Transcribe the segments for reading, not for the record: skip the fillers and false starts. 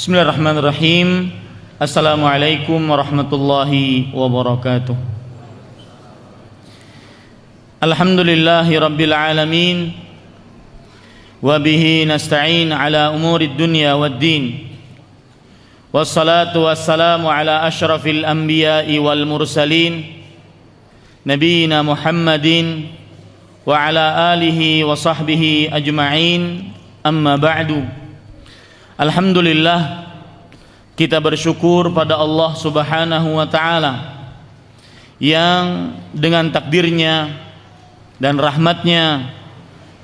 Bismillahirrahmanirrahim. Assalamualaikum warahmatullahi wabarakatuh. Alhamdulillahi rabbil alamin. Wa bihi nasta'in ala umurid dunya waddin. Wassalatu wassalamu ala asyrafil anbiya'i wal mursalin, Nabiyyina Muhammadin wa ala alihi wa sahbihi ajma'in. Amma ba'du. Alhamdulillah, kita bersyukur pada Allah Subhanahu wa ta'ala yang dengan takdirnya dan rahmatnya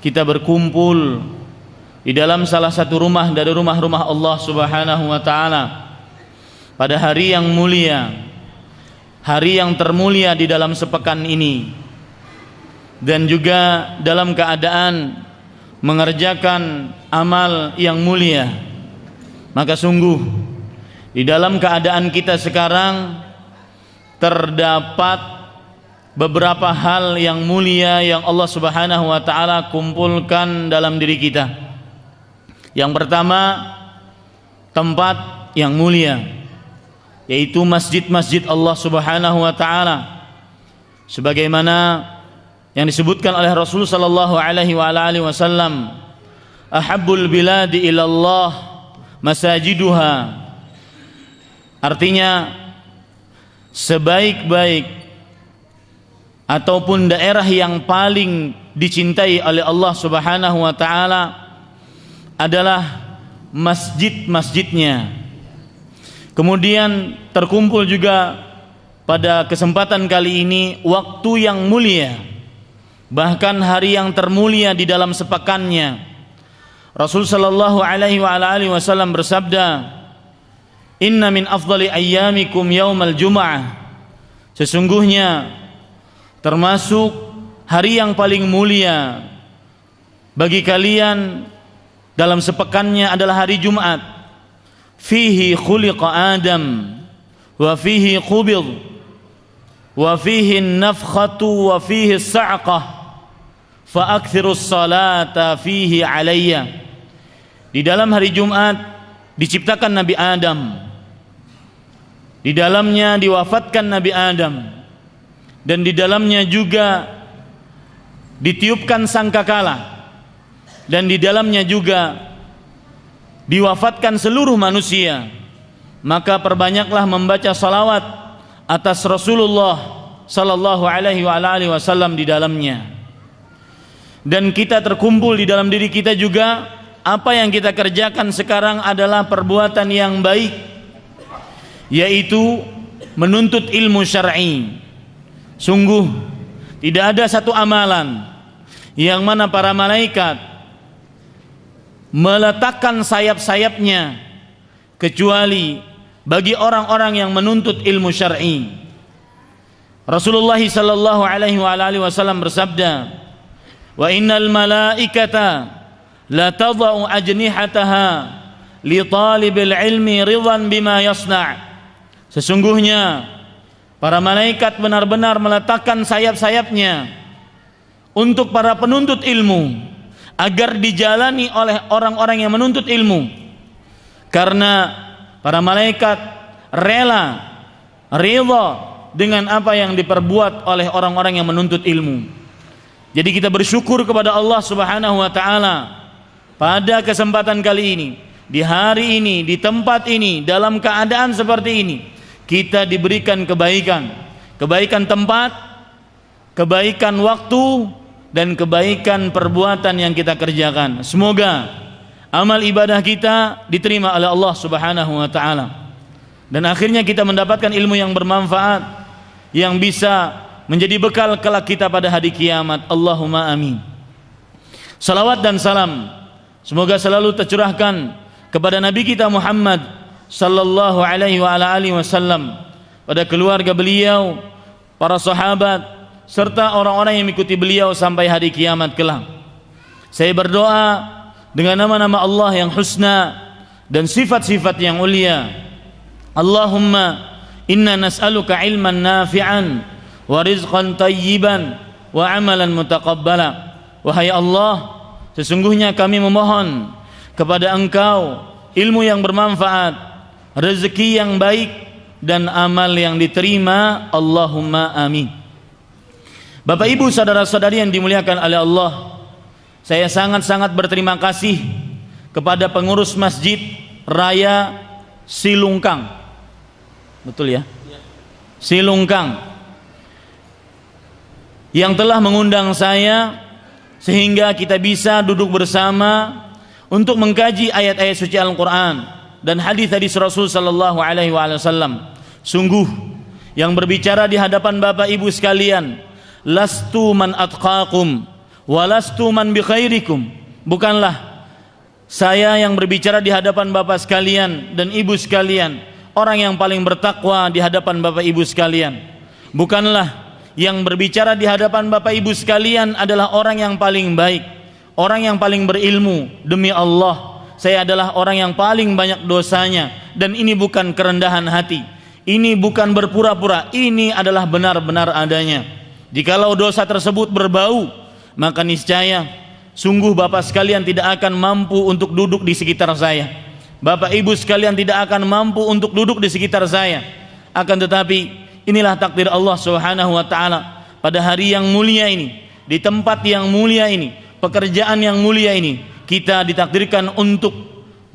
kita berkumpul di dalam salah satu rumah dari rumah-rumah Allah Subhanahu wa ta'ala pada hari yang mulia, hari yang termulia di dalam sepekan ini, dan juga dalam keadaan mengerjakan amal yang mulia. Maka sungguh di dalam keadaan kita sekarang terdapat beberapa hal yang mulia yang Allah Subhanahu wa ta'ala kumpulkan dalam diri kita. Yang pertama, tempat yang mulia, yaitu masjid-masjid Allah Subhanahu wa ta'ala, sebagaimana yang disebutkan oleh Rasul sallallahu alaihi wasallam, ahabbul biladi ilallah masajiduha. Artinya, sebaik-baik ataupun daerah yang paling dicintai oleh Allah Subhanahu wa ta'ala adalah masjid-masjidnya. Kemudian terkumpul juga pada kesempatan kali ini waktu yang mulia, bahkan hari yang termulia di dalam sepekannya. Rasul sallallahu alaihi wasallam bersabda, "Inna min afdali ayyamikum yaumal jum'ah." Sesungguhnya termasuk hari yang paling mulia bagi kalian dalam sepekannya adalah hari Jumat. Fihi khuliqa Adam wa fihi qubid wa fihi an-nafkhatu wa fihi as-sa'qah fa aktsirus salata fihi alayya. Di dalam hari Jumat diciptakan Nabi Adam, di dalamnya diwafatkan Nabi Adam, dan di dalamnya juga ditiupkan sangkakala, dan di dalamnya juga diwafatkan seluruh manusia. Maka perbanyaklah membaca salawat atas Rasulullah sallallahu alaihi wasallam di dalamnya. Dan kita terkumpul di dalam diri kita juga, apa yang kita kerjakan sekarang adalah perbuatan yang baik, yaitu menuntut ilmu syar'i. Sungguh tidak ada satu amalan yang mana para malaikat meletakkan sayap-sayapnya kecuali bagi orang-orang yang menuntut ilmu syar'i. Rasulullah sallallahu alaihi wasallam bersabda, "Wa innal malaikata la tadau ajnihataha li talibil ilmi ridwan bima yasna'." Sesungguhnya para malaikat benar-benar meletakkan sayap-sayapnya untuk para penuntut ilmu, agar dijalani oleh orang-orang yang menuntut ilmu, karena para malaikat rela, ridha dengan apa yang diperbuat oleh orang-orang yang menuntut ilmu. Jadi kita bersyukur kepada Allah Subhanahu wa ta'ala pada kesempatan kali ini, di hari ini, di tempat ini, dalam keadaan seperti ini, kita diberikan kebaikan, kebaikan tempat, kebaikan waktu, dan kebaikan perbuatan yang kita kerjakan. Semoga amal ibadah kita diterima oleh Allah Subhanahu wa ta'ala, dan akhirnya kita mendapatkan ilmu yang bermanfaat, yang bisa menjadi bekal kelak kita pada hari kiamat. Allahumma amin. Salawat dan salam semoga selalu tercurahkan kepada Nabi kita Muhammad sallallahu alaihi wasallam, pada keluarga beliau, para sahabat, serta orang-orang yang mengikuti beliau sampai hari kiamat kelak. Saya berdoa dengan nama-nama Allah yang husna dan sifat-sifat yang ulia. Allahumma inna nas'aluka ilman nafi'an wa rizqan tayyiban wa amalan mutaqabbala. Wahai Allah, sesungguhnya kami memohon kepada Engkau ilmu yang bermanfaat, rezeki yang baik, dan amal yang diterima. Allahumma amin. Bapak Ibu saudara-saudari yang dimuliakan oleh Allah, saya sangat-sangat berterima kasih kepada pengurus Masjid Raya Silungkang. Betul ya? Silungkang, yang telah mengundang saya sehingga kita bisa duduk bersama untuk mengkaji ayat-ayat suci Al-Quran dan hadis-hadis Rasul sallallahu alaihi wasallam. Sungguh yang berbicara di hadapan Bapak Ibu sekalian, lastu man atqakum walastu man bi khairikum. Bukanlah saya yang berbicara di hadapan Bapak sekalian dan Ibu sekalian, orang yang paling bertakwa di hadapan Bapak Ibu sekalian. Bukanlah yang berbicara di hadapan Bapak Ibu sekalian adalah orang yang paling baik, orang yang paling berilmu. Demi Allah, saya adalah orang yang paling banyak dosanya. Dan ini bukan kerendahan hati, ini bukan berpura-pura, ini adalah benar-benar adanya. Jikalau dosa tersebut berbau, maka niscaya sungguh Bapak sekalian tidak akan mampu untuk duduk di sekitar saya. Bapak Ibu sekalian tidak akan mampu untuk duduk di sekitar saya. Akan tetapi inilah takdir Allah Subhanahu wa taala. Pada hari yang mulia ini, di tempat yang mulia ini, pekerjaan yang mulia ini, kita ditakdirkan untuk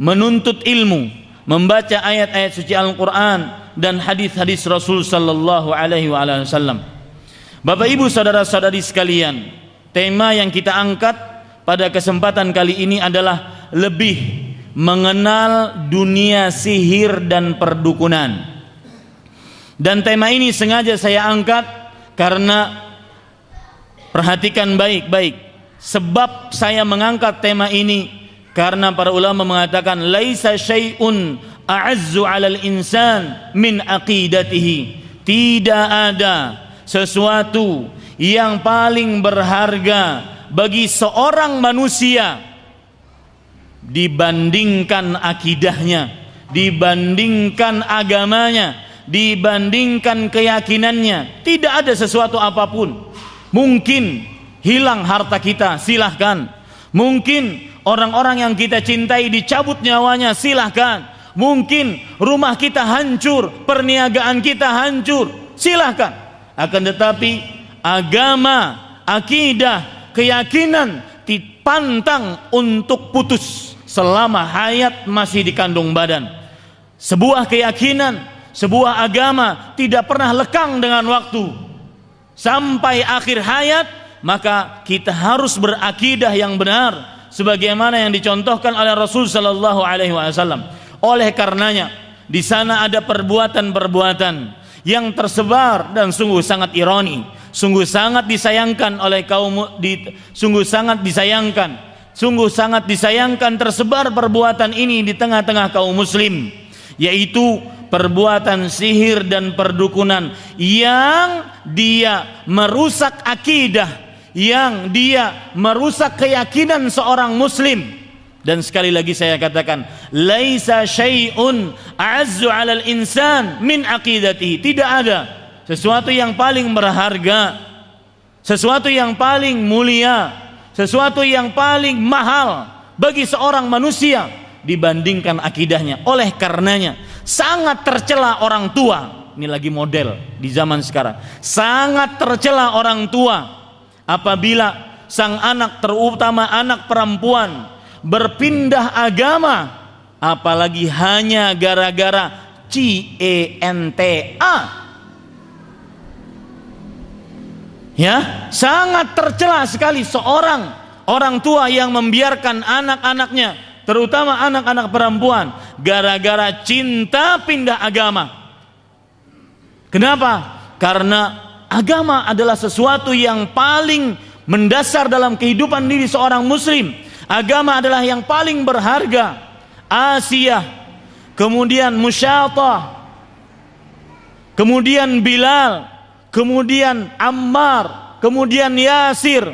menuntut ilmu, membaca ayat-ayat suci Al-Quran dan hadis-hadis Rasul sallallahu alaihi wasallam. Bapak Ibu saudara-saudari sekalian, tema yang kita angkat pada kesempatan kali ini adalah lebih mengenal dunia sihir dan perdukunan. Dan tema ini sengaja saya angkat karena, perhatikan baik-baik, sebab saya mengangkat tema ini karena para ulama mengatakan laisa syai'un a'azzu 'alal insan min aqidatihi. Tidak ada sesuatu yang paling berharga bagi seorang manusia dibandingkan akidahnya, dibandingkan agamanya, dibandingkan keyakinannya. Tidak ada sesuatu apapun. Mungkin hilang harta kita, silahkan. Mungkin orang-orang yang kita cintai dicabut nyawanya, silahkan. Mungkin rumah kita hancur, perniagaan kita hancur, silahkan. Akan tetapi agama, akidah, keyakinan dipantang untuk putus selama hayat masih di kandung badan. Sebuah keyakinan, sebuah agama tidak pernah lekang dengan waktu. Sampai akhir hayat, maka kita harus berakidah yang benar sebagaimana yang dicontohkan oleh Rasul sallallahu alaihi wasallam. Oleh karenanya, di sana ada perbuatan-perbuatan yang tersebar dan sungguh sangat ironi, sungguh sangat disayangkan oleh sungguh sangat disayangkan tersebar perbuatan ini di tengah-tengah kaum muslim, yaitu perbuatan sihir dan perdukunan yang dia merusak akidah, yang dia merusak keyakinan seorang muslim. Dan sekali lagi saya katakan, laisa syai'un a'azzu 'alal insan min aqidatihi. Tidak ada sesuatu yang paling berharga, sesuatu yang paling mulia, sesuatu yang paling mahal bagi seorang manusia dibandingkan akidahnya. Oleh karenanya sangat tercela orang tua. Ini lagi model di zaman sekarang. Sangat tercela orang tua apabila sang anak, terutama anak perempuan, berpindah agama, apalagi hanya gara-gara cinta. Ya, sangat tercela sekali seorang orang tua yang membiarkan anak-anaknya, terutama anak-anak perempuan, gara-gara cinta pindah agama. Kenapa? Karena agama adalah sesuatu yang paling mendasar dalam kehidupan diri seorang muslim. Agama adalah yang paling berharga. Asiyah, kemudian Musyatah, kemudian Bilal, kemudian Ammar, kemudian Yasir,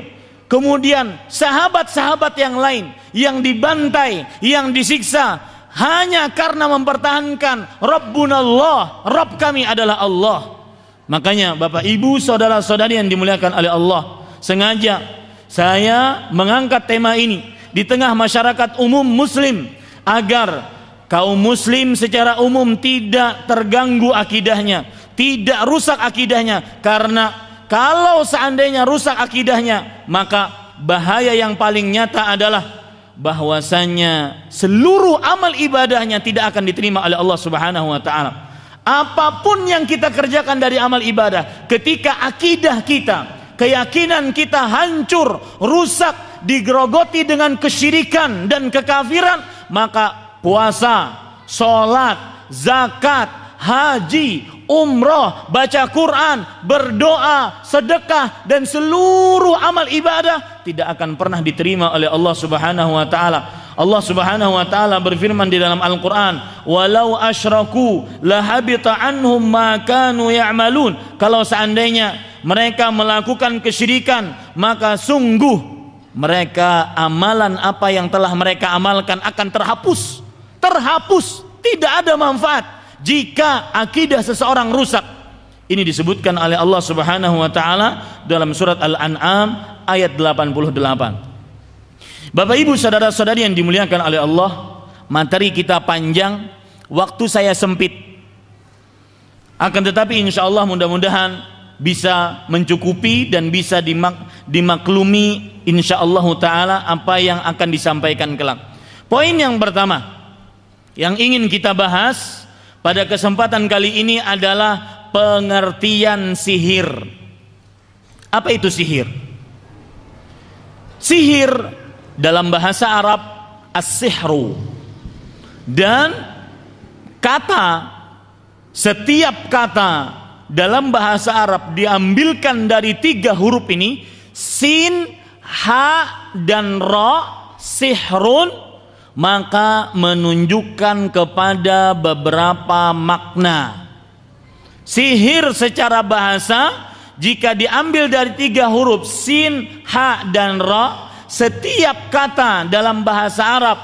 kemudian sahabat-sahabat yang lain yang dibantai, yang disiksa hanya karena mempertahankan Rabbunallah, Rabb kami adalah Allah. Makanya Bapak Ibu saudara-saudari yang dimuliakan oleh Allah, sengaja saya mengangkat tema ini di tengah masyarakat umum muslim agar kaum muslim secara umum tidak terganggu akidahnya, tidak rusak akidahnya, karena kalau seandainya rusak akidahnya, maka bahaya yang paling nyata adalah bahwasanya seluruh amal ibadahnya tidak akan diterima oleh Allah Subhanahu wa taala. Apapun yang kita kerjakan dari amal ibadah, ketika akidah kita, keyakinan kita hancur, rusak, digerogoti dengan kesyirikan dan kekafiran, maka puasa, sholat, zakat, haji, umroh, baca Quran, berdoa, sedekah, dan seluruh amal ibadah tidak akan pernah diterima oleh Allah Subhanahu wa taala. Allah Subhanahu wa taala berfirman di dalam Al-Qur'an, "Walau asyraku lahabita anhum ma kanu ya'malun." Kalau seandainya mereka melakukan kesyirikan, maka sungguh mereka amalan apa yang telah mereka amalkan akan terhapus. Terhapus, tidak ada manfaat jika akidah seseorang rusak. Ini disebutkan oleh Allah Subhanahu wa taala dalam surat Al-An'am ayat 88. Bapak Ibu saudara-saudari yang dimuliakan oleh Allah, materi kita panjang, waktu saya sempit. Akan tetapi insya Allah mudah-mudahan bisa mencukupi dan bisa dimaklumi insya Allah ta'ala apa yang akan disampaikan kelak. Poin yang pertama yang ingin kita bahas pada kesempatan kali ini adalah pengertian sihir. Apa itu sihir? Sihir dalam bahasa Arab as-sihru, dan setiap kata dalam bahasa Arab diambilkan dari 3 huruf ini, sin, ha, dan ra, sihrun, maka menunjukkan kepada beberapa makna. Sihir secara bahasa jika diambil dari 3 huruf sin, ha, dan ra, setiap kata dalam bahasa Arab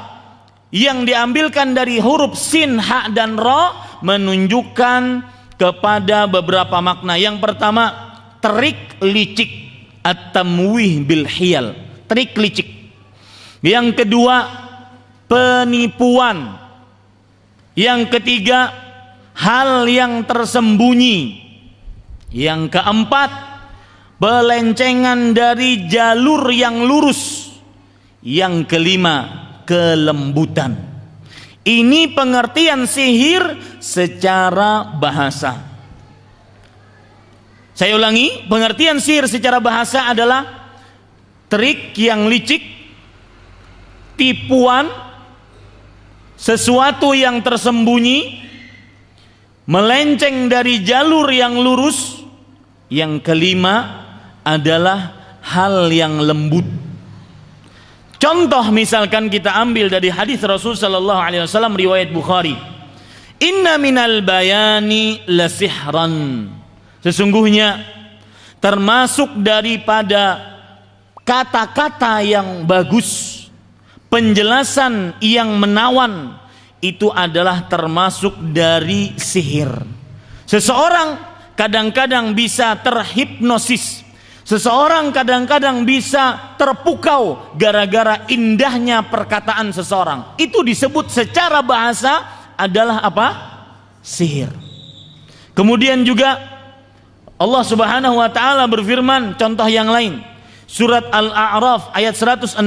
yang diambilkan dari huruf sin, ha, dan ra menunjukkan kepada beberapa makna. Yang pertama, trik licik, at-tamwih bil hiyal, trik licik. Yang kedua, penipuan. Yang ketiga, hal yang tersembunyi. Yang keempat, pelencengan dari jalur yang lurus. Yang kelima, kelembutan. Ini pengertian sihir secara bahasa. Saya ulangi, pengertian sihir secara bahasa adalah trik yang licik, tipuan, sesuatu yang tersembunyi, melenceng dari jalur yang lurus. Yang kelima adalah hal yang lembut. Contoh misalkan kita ambil dari hadis Rasul sallallahu alaihi wasallam riwayat Bukhari. Inna minal bayani lasihran. Sesungguhnya termasuk daripada kata-kata yang bagus, penjelasan yang menawan, itu adalah termasuk dari sihir. Seseorang kadang-kadang bisa terhipnosis. Seseorang kadang-kadang bisa terpukau gara-gara indahnya perkataan seseorang. Itu disebut secara bahasa adalah apa? Sihir. Kemudian juga Allah Subhanahu wa taala berfirman, contoh yang lain, surat Al-A'raf ayat 116.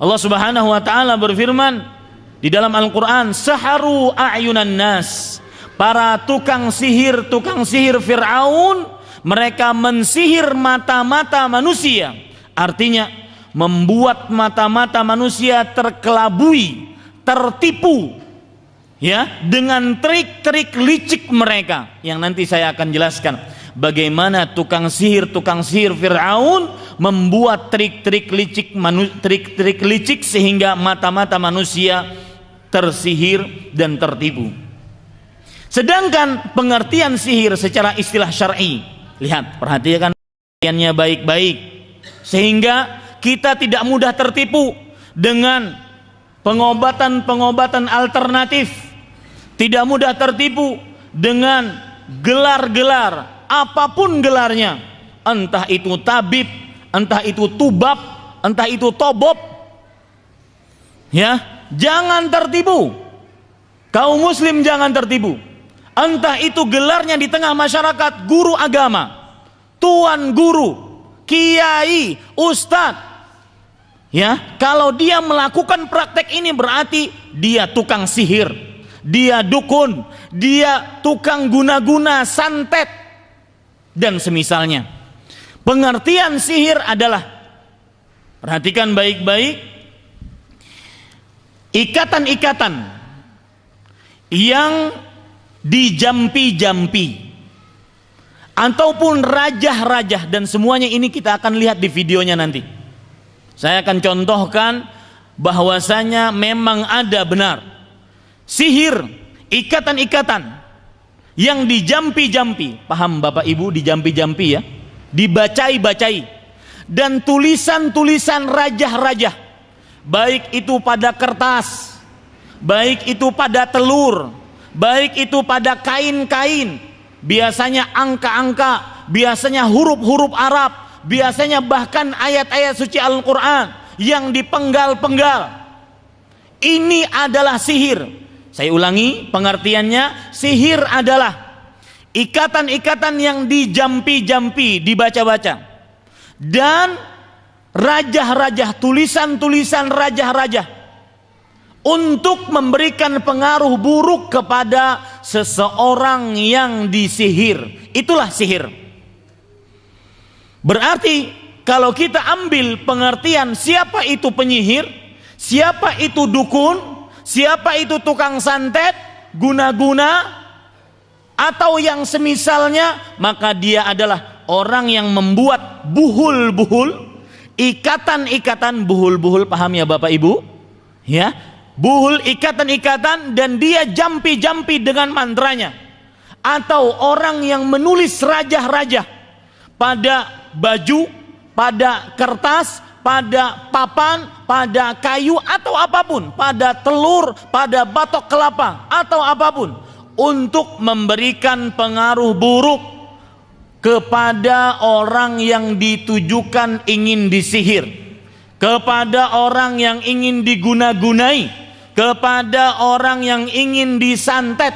Allah Subhanahu wa taala berfirman di dalam Al-Qur'an, saharu a'yunan nas. Para tukang sihir Fir'aun, mereka mensihir mata-mata manusia. Artinya membuat mata-mata manusia terkelabui, tertipu, ya, dengan trik-trik licik mereka. Yang nanti saya akan jelaskan bagaimana tukang sihir Fir'aun membuat trik-trik licik sehingga mata-mata manusia tersihir dan tertipu. Sedangkan pengertian sihir secara istilah syar'i, lihat, perhatikan pengertiannya baik-baik sehingga kita tidak mudah tertipu dengan pengobatan alternatif, tidak mudah tertipu dengan gelar-gelar apapun gelarnya, entah itu tabib, entah itu tubab, entah itu tobob, ya, jangan tertipu. Kaum muslim jangan tertipu. Entah itu gelarnya di tengah masyarakat guru agama, tuan guru, kiai, ustadz. Ya, kalau dia melakukan praktek ini berarti dia tukang sihir, dia dukun, dia tukang guna-guna, santet dan semisalnya. Pengertian sihir adalah, perhatikan baik-baik, ikatan-ikatan yang dijampi-jampi ataupun rajah-rajah, dan semuanya ini kita akan lihat di videonya nanti. Saya akan contohkan bahwasanya memang ada benar sihir, ikatan-ikatan yang dijampi-jampi. Paham Bapak Ibu, dijampi-jampi ya, dibacai-bacai, dan tulisan-tulisan rajah-rajah, baik itu pada kertas, baik itu pada telur, baik itu pada kain-kain, biasanya angka-angka, biasanya huruf-huruf Arab, biasanya bahkan ayat-ayat suci Al-Quran yang dipenggal-penggal. Ini adalah sihir. Saya ulangi pengertiannya, sihir adalah ikatan-ikatan yang dijampi-jampi, dibaca-baca, dan rajah-rajah, tulisan-tulisan rajah-rajah untuk memberikan pengaruh buruk kepada seseorang yang disihir. Itulah sihir. Berarti kalau kita ambil pengertian siapa itu penyihir, siapa itu dukun, siapa itu tukang santet, guna-guna, atau yang semisalnya, maka dia adalah orang yang membuat buhul-buhul, ikatan-ikatan, buhul-buhul, paham ya Bapak Ibu? Ya, buhul, ikatan-ikatan, dan dia jampi-jampi dengan mantranya. Atau orang yang menulis rajah-rajah pada baju, pada kertas, pada papan, pada kayu, atau apapun, pada telur, pada batok kelapa, atau apapun, untuk memberikan pengaruh buruk kepada orang yang ditujukan ingin disihir, kepada orang yang ingin diguna-gunai, kepada orang yang ingin disantet.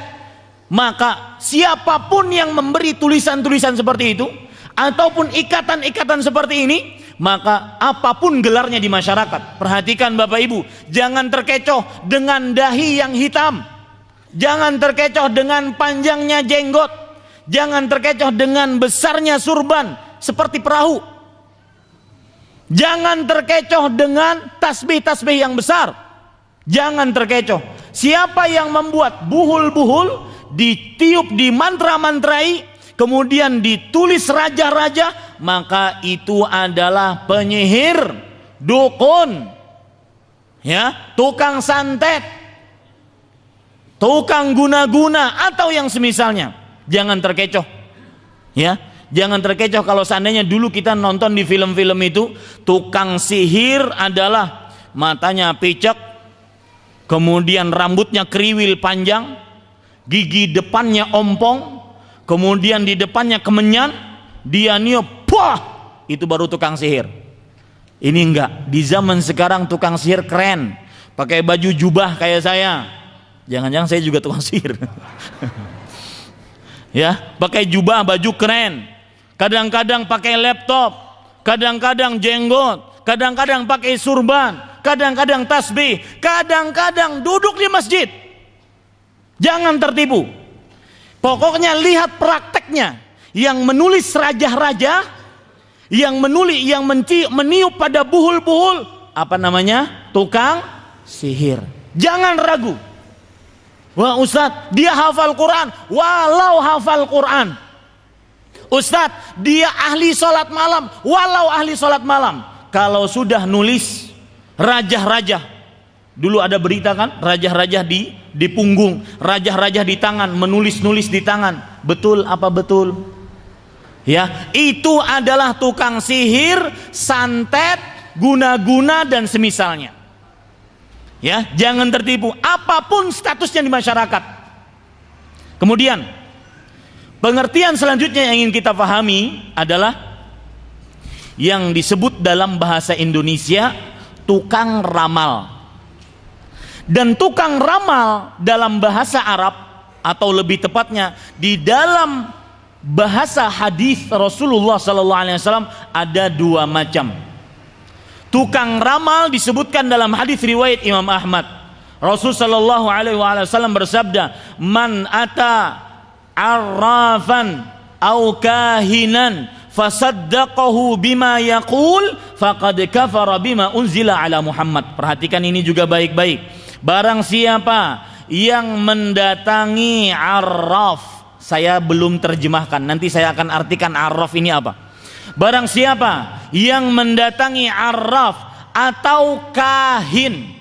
Maka siapapun yang memberi tulisan-tulisan seperti itu ataupun ikatan-ikatan seperti ini, maka apapun gelarnya di masyarakat, perhatikan Bapak Ibu, jangan terkecoh dengan dahi yang hitam, jangan terkecoh dengan panjangnya jenggot, jangan terkecoh dengan besarnya surban seperti perahu, jangan terkecoh dengan tasbih-tasbih yang besar, jangan terkecoh. Siapa yang membuat buhul-buhul, ditiup, dimantra-mantrai, kemudian ditulis raja-raja, maka itu adalah penyihir, dukun, ya, tukang santet, tukang guna-guna, atau yang semisalnya. Jangan terkecoh, ya, jangan terkecoh. Kalau seandainya dulu kita nonton di film-film itu, tukang sihir adalah matanya picek, kemudian rambutnya kriwil panjang, gigi depannya ompong, kemudian di depannya kemenyan, dia niup, wah, itu baru tukang sihir. Ini enggak. Di zaman sekarang tukang sihir keren, pakai baju jubah kayak saya. Jangan-jangan saya juga tukang sihir. Ya, pakai jubah, baju keren. Kadang-kadang pakai laptop, kadang-kadang jenggot, kadang-kadang pakai surban, kadang-kadang tasbih, kadang-kadang duduk di masjid. Jangan tertipu. Pokoknya lihat prakteknya, yang menulis rajah-rajah, yang menulis, yang meniup pada buhul-buhul, apa namanya? Tukang sihir. Jangan ragu. Wah Ustadz, dia hafal Quran. Walau hafal Quran, Ustadz, dia ahli sholat malam. Walau ahli sholat malam, kalau sudah nulis rajah-rajah, dulu ada berita kan, rajah-rajah di punggung, rajah-rajah di tangan, menulis-nulis di tangan. Betul apa betul? Ya, itu adalah tukang sihir, santet, guna-guna dan semisalnya. Ya, jangan tertipu apapun statusnya di masyarakat. Kemudian pengertian selanjutnya yang ingin kita pahami adalah yang disebut dalam bahasa Indonesia tukang ramal. Dan tukang ramal dalam bahasa Arab, atau lebih tepatnya di dalam bahasa hadis Rasulullah sallallahu alaihi wasallam, ada dua macam. Tukang ramal disebutkan dalam hadis riwayat Imam Ahmad. Rasul sallallahu alaihi wasallam bersabda, "Man ata arrafan au kahinan fasaddaqahu bima yaqul faqad kafara bima unzila ala Muhammad." Perhatikan ini juga baik-baik. Barang siapa yang mendatangi arraf, saya belum terjemahkan, nanti saya akan artikan arraf ini apa. Barang siapa yang mendatangi arraf atau kahin,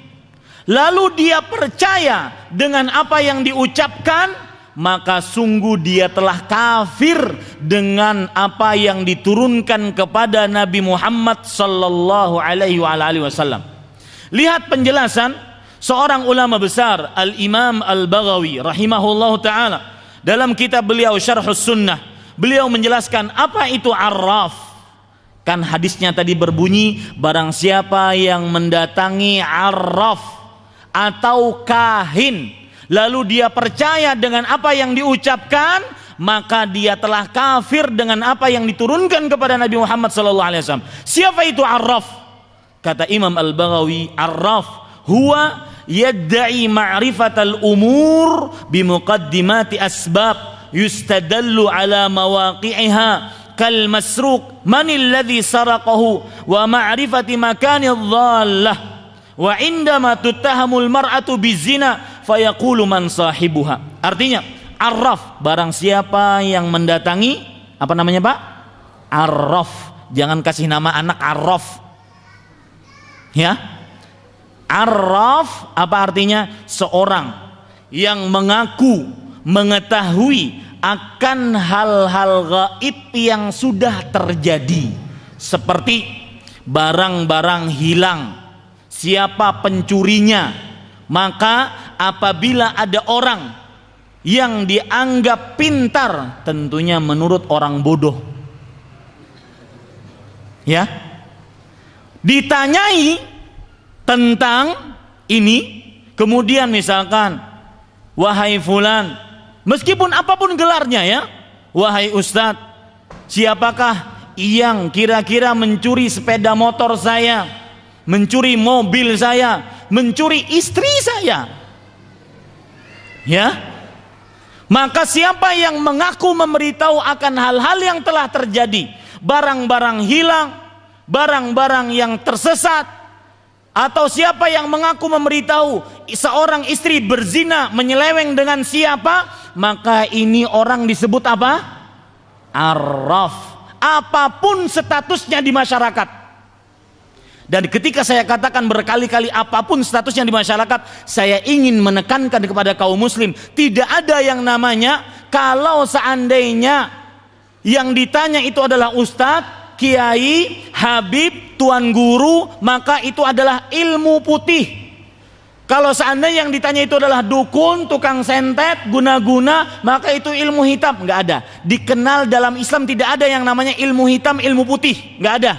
lalu dia percaya dengan apa yang diucapkan, maka sungguh dia telah kafir dengan apa yang diturunkan kepada Nabi Muhammad sallallahu alaihi wasallam. Lihat penjelasan seorang ulama besar, Al-Imam Al-Baghawi rahimahullahu ta'ala, dalam kitab beliau Syarhus Sunnah. Beliau menjelaskan apa itu arraf. Kan hadisnya tadi berbunyi, barang siapa yang mendatangi arraf atau kahin, lalu dia percaya dengan apa yang diucapkan, maka dia telah kafir dengan apa yang diturunkan kepada Nabi Muhammad SAW. Siapa itu arraf? Kata Imam Al-Baghawi, arraf huwa yadda'i ma'rifatal umur bimuqaddimati asbab yustadallu ala mawaqi'iha kal masruq manil ladzi saraqahu wa ma'rifati makanidh dhallah wa indama tuttahamul mar'atu bizina fayaqulu man sahibuha. Artinya arraf, barang siapa yang mendatangi, apa namanya Pak? Arraf. Jangan kasih nama anak arraf, ya. Arraf apa artinya? Seorang yang mengaku mengetahui akan hal-hal gaib yang sudah terjadi, seperti barang-barang hilang, siapa pencurinya. Maka apabila ada orang yang dianggap pintar, tentunya menurut orang bodoh, ya, ditanyai tentang ini, kemudian misalkan, wahai fulan, meskipun apapun gelarnya, ya, wahai ustadz, siapakah yang kira-kira mencuri sepeda motor saya, mencuri mobil saya, mencuri istri saya, ya, maka siapa yang mengaku memberitahu akan hal-hal yang telah terjadi, barang-barang hilang, barang-barang yang tersesat, atau siapa yang mengaku memberitahu seorang istri berzina, menyeleweng dengan siapa, maka ini orang disebut apa? Arraf. Apapun statusnya di masyarakat. Dan ketika saya katakan berkali-kali apapun statusnya di masyarakat, saya ingin menekankan kepada kaum muslim, tidak ada yang namanya kalau seandainya yang ditanya itu adalah ustadz, kiai, habib, tuan guru, maka itu adalah ilmu putih. Kalau seandainya yang ditanya itu adalah dukun, tukang sentet, guna-guna, maka itu ilmu hitam. Nggak ada. Dikenal dalam Islam tidak ada yang namanya ilmu hitam, ilmu putih. Nggak ada.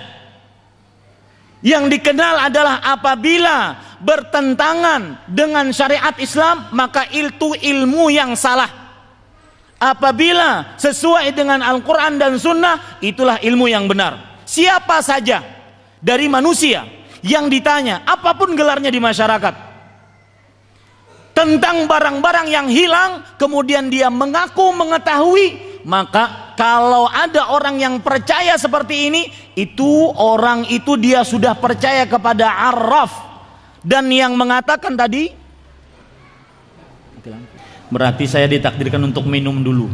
Yang dikenal adalah apabila bertentangan dengan syariat Islam, maka itu ilmu yang salah. Apabila sesuai dengan Al-Quran dan Sunnah, itulah ilmu yang benar. Siapa saja dari manusia yang ditanya, apapun gelarnya di masyarakat, tentang barang-barang yang hilang, kemudian dia mengaku mengetahui, maka kalau ada orang yang percaya seperti ini, itu orang itu dia sudah percaya kepada arraf. Dan yang mengatakan tadi, berarti saya ditakdirkan untuk minum dulu.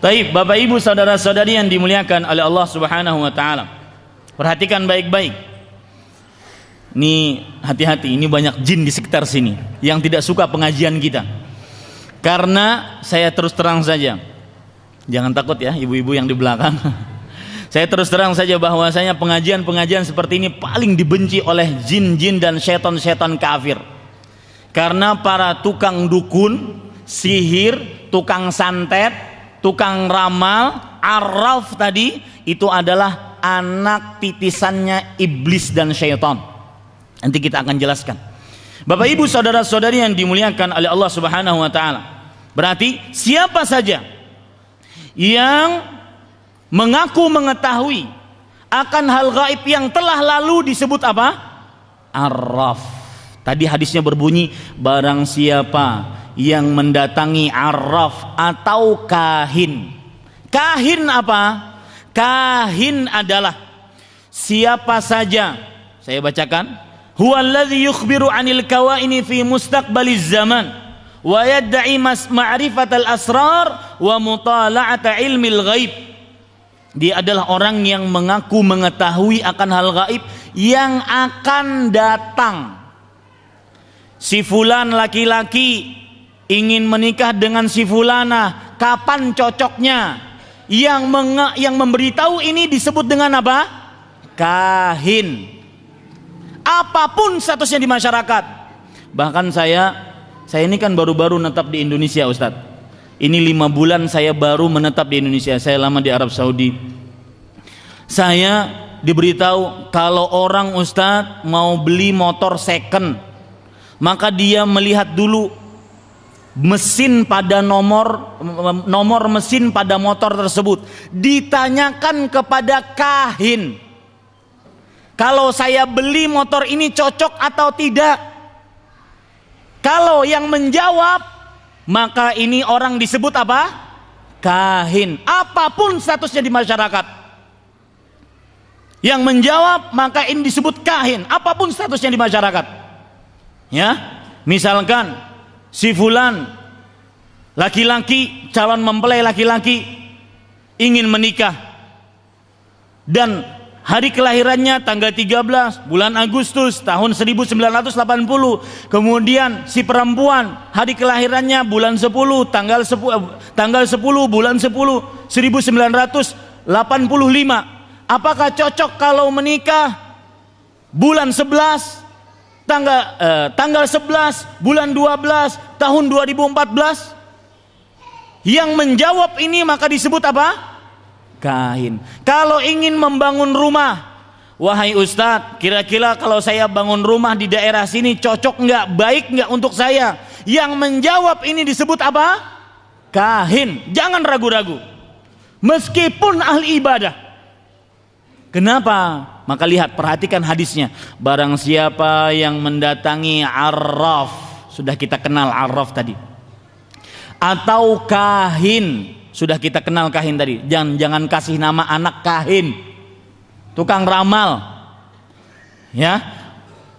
Taib, Bapak Ibu saudara-saudari yang dimuliakan oleh Allah Subhanahu wa taala. Perhatikan baik-baik. Ini hati-hati, ini banyak jin di sekitar sini yang tidak suka pengajian kita. Karena saya terus terang saja. Jangan takut ya ibu-ibu yang di belakang. Saya terus terang saja bahwasanya pengajian-pengajian seperti ini paling dibenci oleh jin-jin dan setan-setan kafir. Karena para tukang dukun, sihir, tukang santet, tukang ramal, arraf tadi, itu adalah anak titisannya iblis dan syaitan. Nanti kita akan jelaskan. Bapak Ibu saudara-saudari yang dimuliakan oleh Allah Subhanahu wa taala. Berarti siapa saja yang mengaku mengetahui akan hal gaib yang telah lalu disebut apa? Arraf. Tadi hadisnya berbunyi, barang siapa yang mendatangi arraf atau kahin. Kahin apa? Kahin adalah siapa saja, saya bacakan, huwallazi yukhbiru 'anil kawaini fi mustaqbaliz zaman wa yad'i ma'rifatal asrar wa mutala'ata ilmil ghaib. Dia adalah orang yang mengaku mengetahui akan hal gaib yang akan datang. Si fulan laki-laki ingin menikah dengan si fulana, kapan cocoknya? Yang memberitahu ini disebut dengan apa? Kahin. Apapun statusnya di masyarakat. Bahkan saya ini kan baru-baru menetap di Indonesia, Ustadz. Ini 5 bulan saya baru menetap di Indonesia. Saya lama di Arab Saudi. Saya diberitahu kalau orang, Ustadz, mau beli motor second, maka dia melihat dulu mesin pada nomor mesin pada motor tersebut, ditanyakan kepada kahin, kalau saya beli motor ini cocok atau tidak. Kalau yang menjawab, maka ini orang disebut apa? Kahin. Apapun statusnya di masyarakat, yang menjawab maka ini disebut kahin, apapun statusnya di masyarakat. Ya, misalkan si fulan laki-laki, calon mempelai laki-laki ingin menikah dan hari kelahirannya tanggal 13 bulan Agustus tahun 1980. Kemudian si perempuan hari kelahirannya bulan 10 tanggal 10 bulan 10 1985. Apakah cocok kalau menikah bulan 11 tanggal 11 bulan 12 tahun 2014? Yang menjawab ini maka disebut apa? Kahin. Kalau ingin membangun rumah, wahai Ustadz, kira-kira kalau saya bangun rumah di daerah sini cocok nggak, baik nggak untuk saya? Yang menjawab ini disebut apa? Kahin. Jangan ragu-ragu, meskipun ahli ibadah. Kenapa? Maka lihat, perhatikan hadisnya. Barang siapa yang mendatangi arraf, sudah kita kenal arraf tadi, atau kahin, sudah kita kenal kahin tadi. Jangan kasih nama anak kahin, tukang ramal, ya.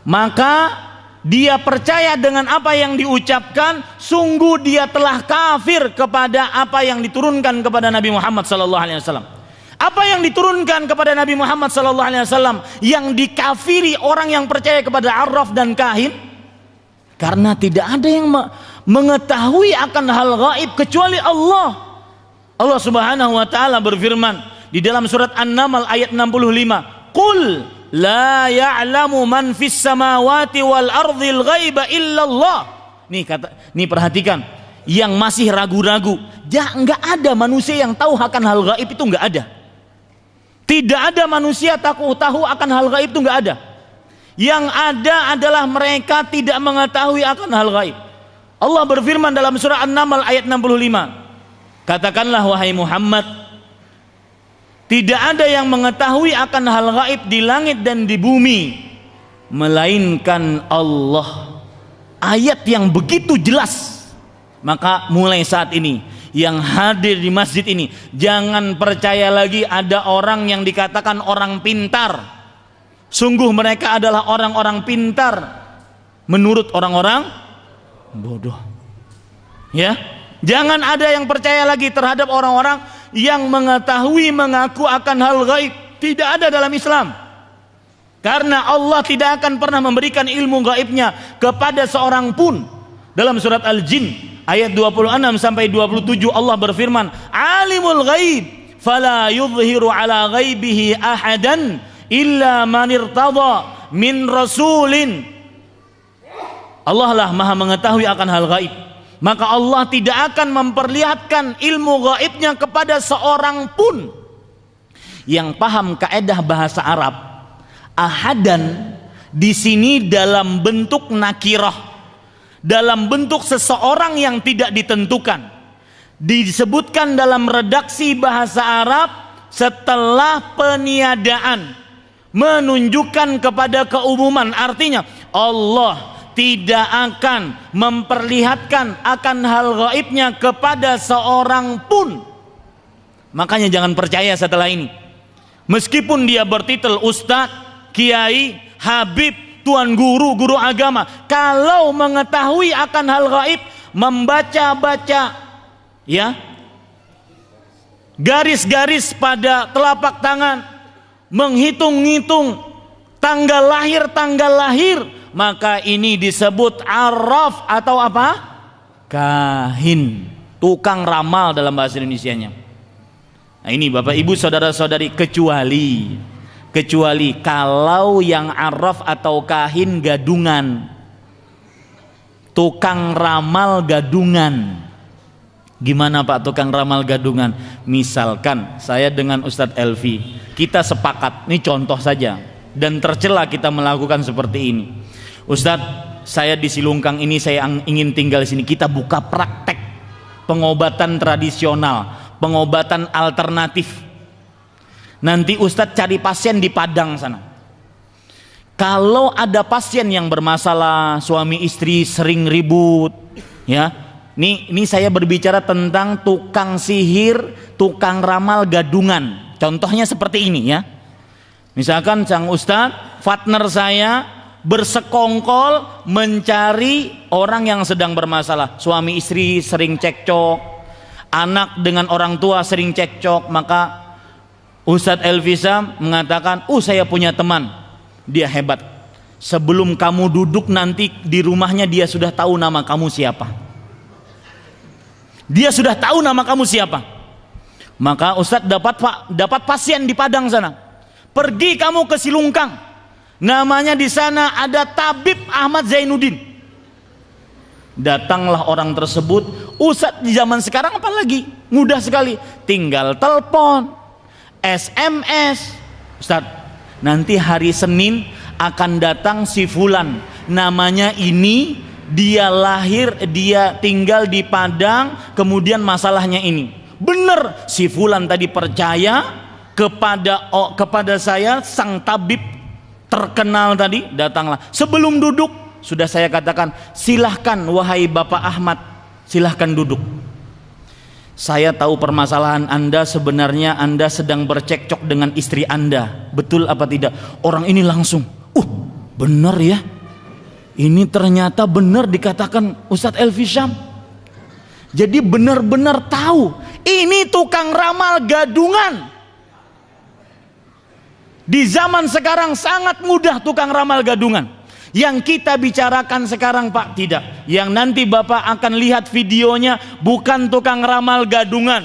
Maka dia percaya dengan apa yang diucapkan, sungguh dia telah kafir kepada apa yang diturunkan kepada Nabi Muhammad SAW. Apa yang diturunkan kepada Nabi Muhammad SAW yang dikafiri orang yang percaya kepada arraf dan kahin? Karena tidak ada yang mengetahui akan hal gaib kecuali Allah. Allah Subhanahu wa taala berfirman di dalam surat An-Naml ayat 65, "Qul la ya'lamu man fis samawati wal ardhil ghaiba illallah." Nih perhatikan, yang masih ragu-ragu, enggak ada manusia yang tahu akan hal gaib, itu enggak ada. Tidak ada manusia tahu akan hal gaib, itu enggak ada. Yang ada adalah mereka tidak mengetahui akan hal gaib. Allah berfirman dalam surah An-Naml ayat 65, katakanlah wahai Muhammad, tidak ada yang mengetahui akan hal gaib di langit dan di bumi melainkan Allah. Ayat yang begitu jelas. Maka mulai saat ini yang hadir di masjid ini, jangan percaya lagi ada orang yang dikatakan orang pintar. Sungguh mereka adalah orang-orang pintar menurut orang-orang bodoh. Ya, jangan ada yang percaya lagi terhadap orang-orang yang mengetahui mengaku akan hal gaib. Tidak ada dalam Islam. Karena Allah tidak akan pernah memberikan ilmu gaibnya kepada seorang pun. Dalam surat Al-Jin ayat 26 sampai 27 Allah berfirman, "Alimul ghaib fala yudhiru ala ghaibihi ahadan illa man irtada min rasulin." Allah lah Maha mengetahui akan hal gaib, maka Allah tidak akan memperlihatkan ilmu gaibnya kepada seorang pun. Yang paham kaidah bahasa Arab, ahadan di sini dalam bentuk nakirah, dalam bentuk seseorang yang tidak ditentukan. Disebutkan dalam redaksi bahasa Arab setelah peniadaan, menunjukkan kepada keumuman. Artinya Allah tidak akan memperlihatkan akan hal gaibnya kepada seorang pun. Makanya jangan percaya setelah ini. Meskipun dia bertitel ustadz, kiai, habib, tuan guru, guru agama, kalau mengetahui akan hal gaib, membaca-baca ya garis-garis pada telapak tangan, menghitung-hitung tanggal lahir, maka ini disebut arraf atau apa? Kahin, tukang ramal dalam bahasa Indonesianya. Nah ini Bapak Ibu saudara-saudari, kecuali kalau yang arraf atau kahin gadungan, tukang ramal gadungan. Gimana Pak tukang ramal gadungan? Misalkan saya dengan Ustadz Elvi, kita sepakat, ini contoh saja, dan tercela kita melakukan seperti ini. Ustadz, saya di Silungkang ini, saya ingin tinggal di sini. Kita buka praktek pengobatan tradisional, pengobatan alternatif. Nanti Ustadz cari pasien di Padang sana. Kalau ada pasien yang bermasalah, suami istri sering ribut, ya. Ini saya berbicara tentang tukang sihir, tukang ramal gadungan. Contohnya seperti ini ya. Misalkan sang Ustadz, partner saya bersekongkol mencari orang yang sedang bermasalah. Suami istri sering cekcok, anak dengan orang tua sering cekcok. Maka Ustadz Elvisam mengatakan, saya punya teman, dia hebat. Sebelum kamu duduk nanti di rumahnya, dia sudah tahu nama kamu siapa. Dia sudah tahu nama kamu siapa. Maka Ustadz dapat pasien di Padang sana. Pergi kamu ke Silungkang. Namanya di sana ada Tabib Ahmad Zainuddin. Datanglah orang tersebut. Ustadz di zaman sekarang apalagi mudah sekali. Tinggal telepon, SMS. Ustadz, nanti hari Senin akan datang si fulan. Namanya ini, dia lahir, dia tinggal di Padang, kemudian masalahnya ini. Benar, si fulan tadi percaya kepada saya, sang tabib terkenal tadi. Datanglah. Sebelum duduk sudah saya katakan, silahkan wahai Bapak Ahmad, silahkan duduk. Saya tahu permasalahan Anda, sebenarnya Anda sedang bercekcok dengan istri Anda. Betul apa tidak? Orang ini langsung, benar ya, ini ternyata benar dikatakan Ustadz Elvisam. Jadi benar-benar tahu ini tukang ramal gadungan. Di zaman sekarang sangat mudah tukang ramal gadungan. Yang kita bicarakan sekarang Pak, tidak. Yang nanti Bapak akan lihat videonya bukan tukang ramal gadungan,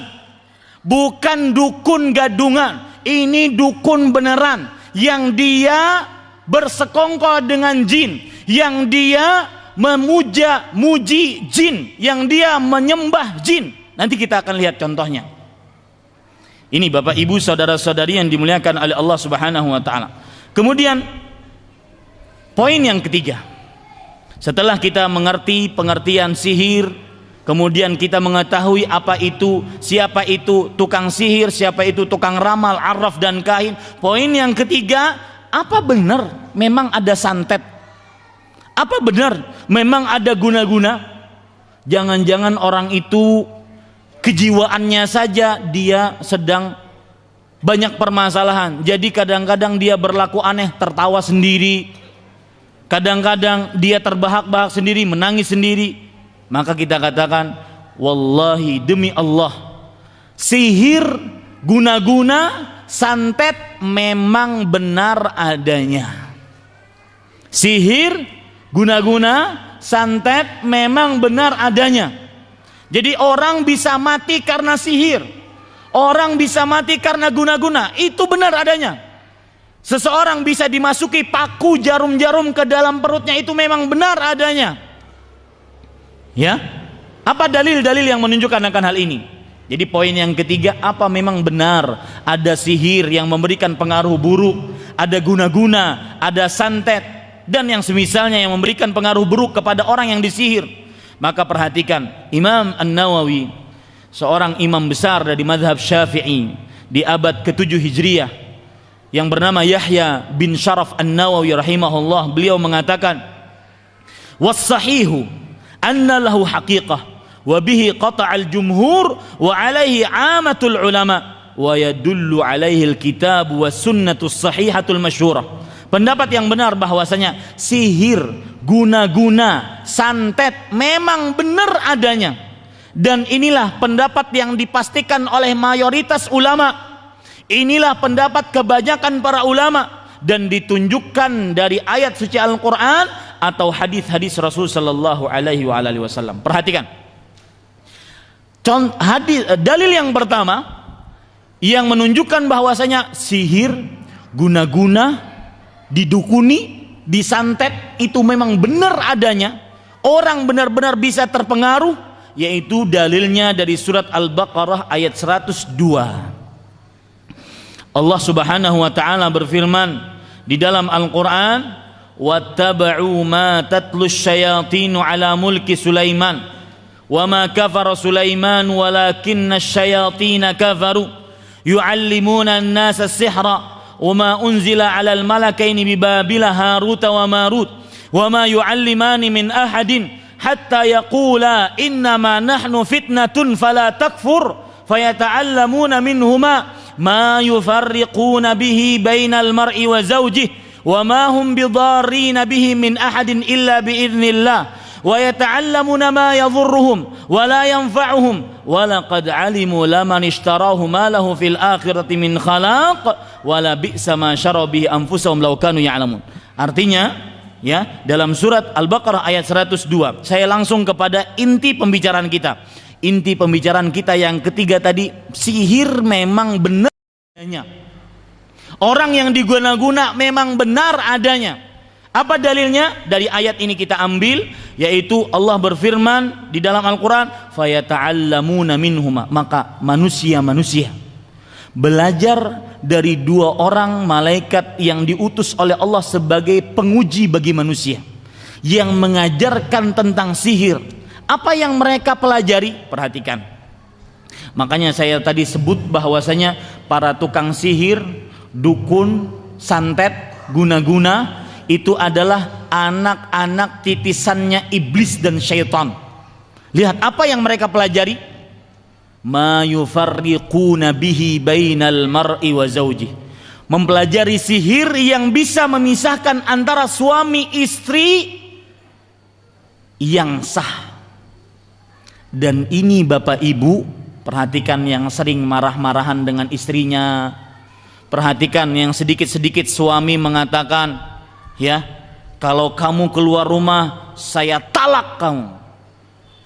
bukan dukun gadungan. Ini dukun beneran yang dia bersekongkol dengan jin, yang dia muji jin, yang dia menyembah jin. Nanti kita akan lihat contohnya. Ini Bapak Ibu saudara-saudari yang dimuliakan oleh Allah Subhanahu wa taala. Kemudian poin yang ketiga, setelah kita mengerti pengertian sihir, kemudian kita mengetahui apa itu, siapa itu tukang sihir, siapa itu tukang ramal, arraf dan kahin. Poin yang ketiga, apa benar memang ada santet? Apa benar memang ada guna-guna? Jangan-jangan orang itu kejiwaannya saja dia sedang banyak permasalahan. Jadi kadang-kadang dia berlaku aneh, tertawa sendiri. Kadang-kadang dia terbahak-bahak sendiri, menangis sendiri. Maka kita katakan, wallahi demi Allah, sihir, guna-guna, santet memang benar adanya. Sihir, guna-guna, santet memang benar adanya. Jadi orang bisa mati karena sihir, orang bisa mati karena guna-guna, itu benar adanya. Seseorang bisa dimasuki paku jarum-jarum ke dalam perutnya, itu memang benar adanya. Ya, apa dalil-dalil yang menunjukkan akan hal ini? Jadi poin yang ketiga, apa memang benar ada sihir yang memberikan pengaruh buruk, ada guna-guna, ada santet? dan yang semisalnya yang memberikan pengaruh buruk kepada orang yang disihir. Maka perhatikan, Imam An-Nawawi, seorang imam besar dari mazhab Syafi'i di abad ke-7 Hijriah, yang bernama Yahya bin Sharaf An-Nawawi rahimahullah, beliau mengatakan, was-sahihu anna lahu haqiqah wa bihi qata'al jumhur wa alaihi amatul ulama wa yadullu alaihi al-kitab wa sunnatus sahihatul masyhurah. Pendapat yang benar bahwasanya sihir, guna-guna, santet memang benar adanya, dan inilah pendapat yang dipastikan oleh mayoritas ulama. Inilah pendapat kebanyakan para ulama, dan ditunjukkan dari ayat suci Al-Quran atau hadis-hadis Rasul Sallallahu Alaihi Wasallam. Perhatikan, dalil yang pertama yang menunjukkan bahwasanya sihir, guna-guna, didukuni, disantet itu memang benar adanya, orang benar-benar bisa terpengaruh, yaitu dalilnya dari surat Al-Baqarah ayat 102. Allah Subhanahu wa taala berfirman di dalam Al-Qur'an, wattaba'u ma tatlus syayatinu ala mulki Sulaiman wa ma kafara Sulaiman walakinna syayatina kafaru yu'allimuna an-nasa as-sihra wa ma unzila 'ala al-malakaini bi Babila Harut wa Marut wa ma yu'allimani min ahadin hatta yaqula innama nahnu fitnatun fala takfur fayata'allamuna minhuma ma yufarriquna bihi bainal mar'i wa zawjihi wa ma hum bidarrina bihi min ahadin illa biidznillah wa yata'allamuna ma yadhurruhum wa la yanfa'uhum wa laqad 'alimu laman ishtarahu ma lahu fil akhirati min khalaq wa la bi'sa ma syara bihi anfusahum law kanu ya'lamun. Artinya, ya, dalam surat Al-Baqarah ayat 102, saya langsung kepada inti pembicaraan kita. Inti pembicaraan kita yang ketiga tadi, sihir memang benar adanya. Orang yang diguna-guna memang benar adanya. Apa dalilnya? Dari ayat ini kita ambil, yaitu Allah berfirman di dalam Al-Quran, fayata'allamuna minhuma, maka manusia-manusia belajar dari dua orang malaikat yang diutus oleh Allah sebagai penguji bagi manusia, yang mengajarkan tentang sihir. Apa yang mereka pelajari? Perhatikan. Makanya saya tadi sebut bahwasanya para tukang sihir, dukun, santet, guna-guna itu adalah anak-anak titisannya iblis dan syaitan. Lihat apa yang mereka pelajari. Ma yufarriquna bihi bainal mar'i wa zawjihi. Mempelajari sihir yang bisa memisahkan antara suami istri yang sah. Dan ini Bapak Ibu, perhatikan yang sering marah-marahan dengan istrinya. Perhatikan yang sedikit-sedikit suami mengatakan, ya, kalau kamu keluar rumah saya talak kamu,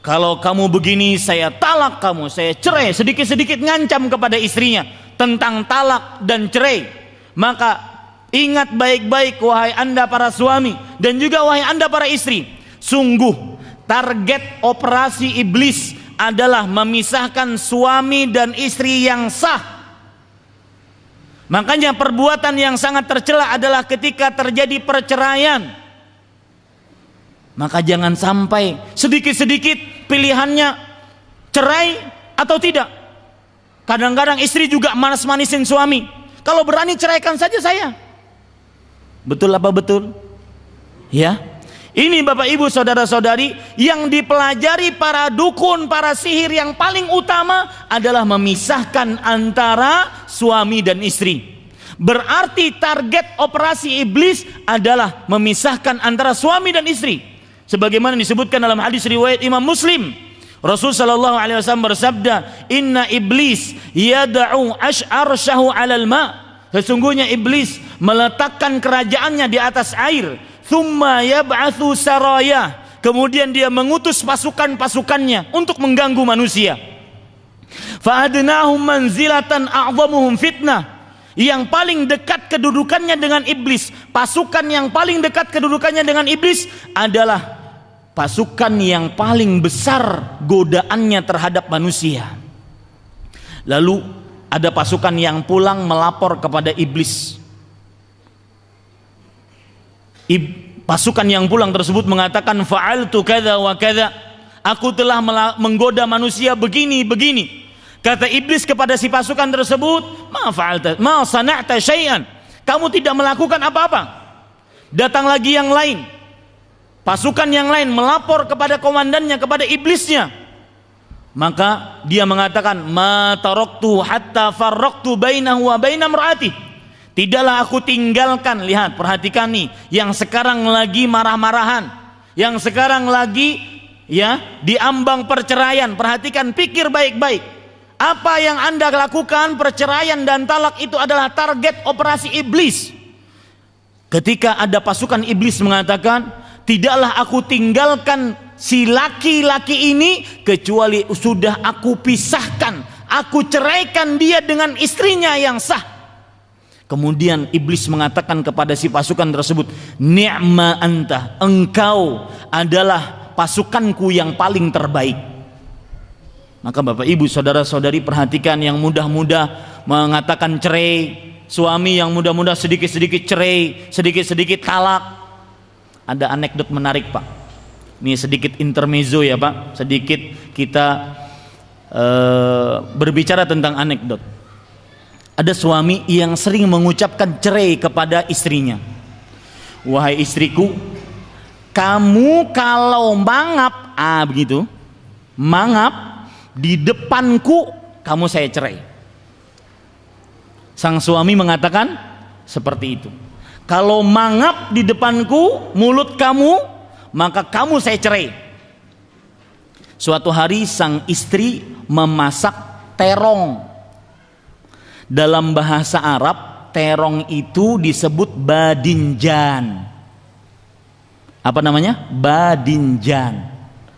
kalau kamu begini saya talak kamu, saya cerai. Sedikit-sedikit ngancam kepada istrinya tentang talak dan cerai. Maka ingat baik-baik wahai anda para suami, dan juga wahai anda para istri, sungguh target operasi iblis adalah memisahkan suami dan istri yang sah. Makanya perbuatan yang sangat tercela adalah ketika terjadi perceraian. Maka jangan sampai sedikit-sedikit pilihannya cerai atau tidak. Kadang-kadang istri juga manis-manisin suami. Kalau berani ceraikan saja saya. Betul apa betul? Ya. Ini Bapak Ibu saudara-saudari yang dipelajari para dukun, para sihir, yang paling utama adalah memisahkan antara suami dan istri. Berarti target operasi iblis adalah memisahkan antara suami dan istri. Sebagaimana disebutkan dalam hadis riwayat Imam Muslim, Rasul sallallahu alaihi wasallam bersabda, "Inna iblis yad'u arsyahu 'alal ma." Sesungguhnya iblis meletakkan kerajaannya di atas air. Thumma yab'atsu saraya, kemudian dia mengutus pasukan-pasukannya untuk mengganggu manusia. Fa adnahum manzilatan a'dhamuhum fitnah, yang paling dekat kedudukannya dengan iblis, pasukan yang paling dekat kedudukannya dengan iblis adalah pasukan yang paling besar godaannya terhadap manusia. Lalu ada pasukan yang pulang melapor kepada iblis. pasukan yang pulang tersebut mengatakan fa'altu kadza wa kadza, aku telah menggoda manusia begini begini. Kata iblis kepada si pasukan tersebut, ma fa'alta ma sana'ta syai'an, kamu tidak melakukan apa-apa. Datang lagi yang lain, pasukan yang lain melapor kepada komandannya, kepada iblisnya. Maka dia mengatakan, ma taraktu hatta farraqtu bainahu wa baina imraati, tidaklah aku tinggalkan. Lihat, perhatikan nih, yang sekarang lagi marah-marahan, yang sekarang lagi ya diambang perceraian. Perhatikan, pikir baik-baik. Apa yang Anda lakukan, perceraian dan talak itu adalah target operasi iblis. Ketika ada pasukan iblis mengatakan, tidaklah aku tinggalkan si laki-laki ini kecuali sudah aku pisahkan, aku ceraikan dia dengan istrinya yang sah. Kemudian iblis mengatakan kepada si pasukan tersebut, ni'ma anta, engkau adalah pasukanku yang paling terbaik. Maka Bapak Ibu saudara-saudari perhatikan, yang mudah-mudah mengatakan cerai, suami yang mudah-mudah sedikit-sedikit cerai, sedikit-sedikit talak. Ada anekdot menarik Pak. Ini sedikit intermezzo ya Pak, sedikit kita berbicara tentang anekdot. Ada suami yang sering mengucapkan cerai kepada istrinya. Wahai istriku, kamu kalau mangap, begitu, mangap di depanku, kamu saya cerai. Sang suami mengatakan seperti itu. Kalau mangap di depanku, mulut kamu, maka kamu saya cerai. Suatu hari sang istri memasak terong. Dalam bahasa Arab, terong itu disebut badinjan. Apa namanya? Badinjan.